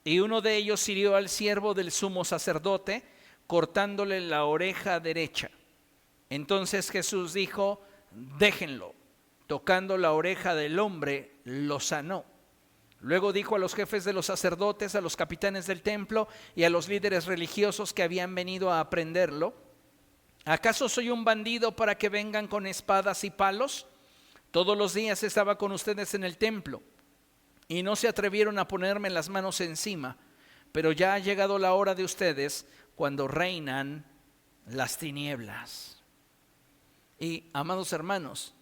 Y uno de ellos hirió al siervo del sumo sacerdote, cortándole la oreja derecha. Entonces Jesús dijo: déjenlo. Tocando la oreja del hombre, lo sanó. Luego dijo a los jefes de los sacerdotes, a los capitanes del templo y a los líderes religiosos que habían venido a prenderlo: ¿acaso soy un bandido para que vengan con espadas y palos? Todos los días estaba con ustedes en el templo y no se atrevieron a ponerme las manos encima, pero ya ha llegado la hora de ustedes, cuando reinan las tinieblas. Y, amados hermanos,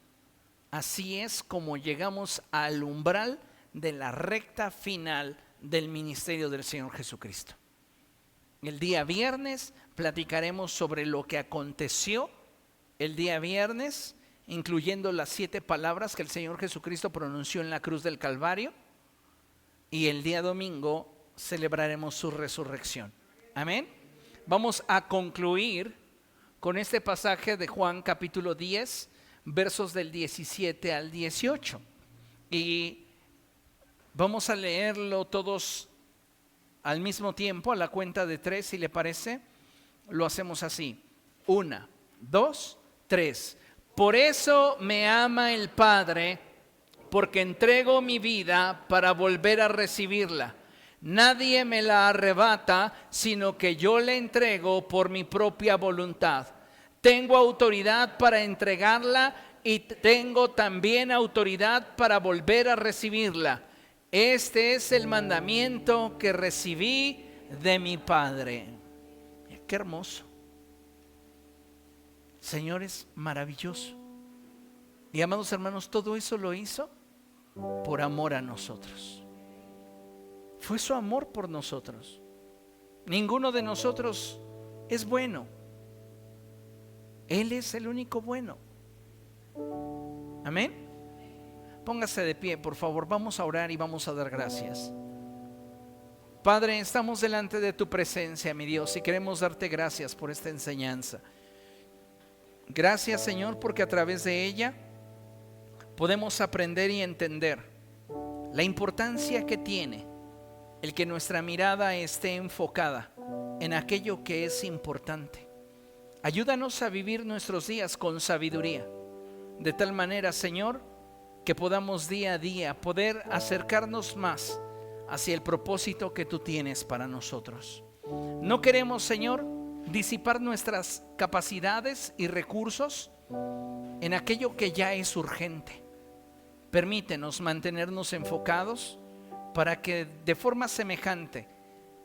así es como llegamos al umbral de la recta final del ministerio del Señor Jesucristo. El día viernes platicaremos sobre lo que aconteció el día viernes, incluyendo las 7 palabras que el Señor Jesucristo pronunció en la cruz del Calvario, y el día domingo celebraremos su resurrección. Amén. Vamos a concluir con este pasaje de Juan capítulo 10, versos del 17 al 18. Y vamos a leerlo todos al mismo tiempo, a la cuenta de 3, si le parece. Lo hacemos así: 1, 2, 3. Por eso me ama el Padre, porque entrego mi vida para volver a recibirla. Nadie me la arrebata, sino que yo la entrego por mi propia voluntad. Tengo autoridad para entregarla y tengo también autoridad para volver a recibirla. Este es el mandamiento que recibí de mi Padre. Qué hermoso. Señor, es maravilloso. Y, amados hermanos, todo eso lo hizo por amor a nosotros. Fue su amor por nosotros. Ninguno de nosotros es bueno. Él es el único bueno. Amén. Póngase de pie, por favor. Vamos a orar y vamos a dar gracias. Padre, estamos delante de tu presencia, mi Dios, y queremos darte gracias por esta enseñanza. Gracias, Señor, porque a través de ella podemos aprender y entender la importancia que tiene el que nuestra mirada esté enfocada en aquello que es importante. Ayúdanos a vivir nuestros días con sabiduría, de tal manera, Señor, que podamos día a día poder acercarnos más hacia el propósito que tú tienes para nosotros. No queremos, Señor, disipar nuestras capacidades y recursos en aquello que ya es urgente. Permítenos mantenernos enfocados para que, de forma semejante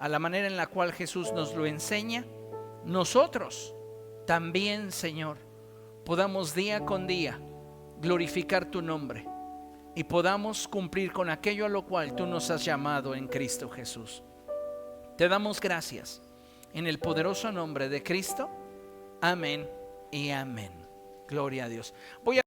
a la manera en la cual Jesús nos lo enseña, nosotros también, Señor, podamos día con día glorificar tu nombre y podamos cumplir con aquello a lo cual tú nos has llamado en Cristo Jesús. Te damos gracias en el poderoso nombre de Cristo. Amén y amén. Gloria a Dios. Voy a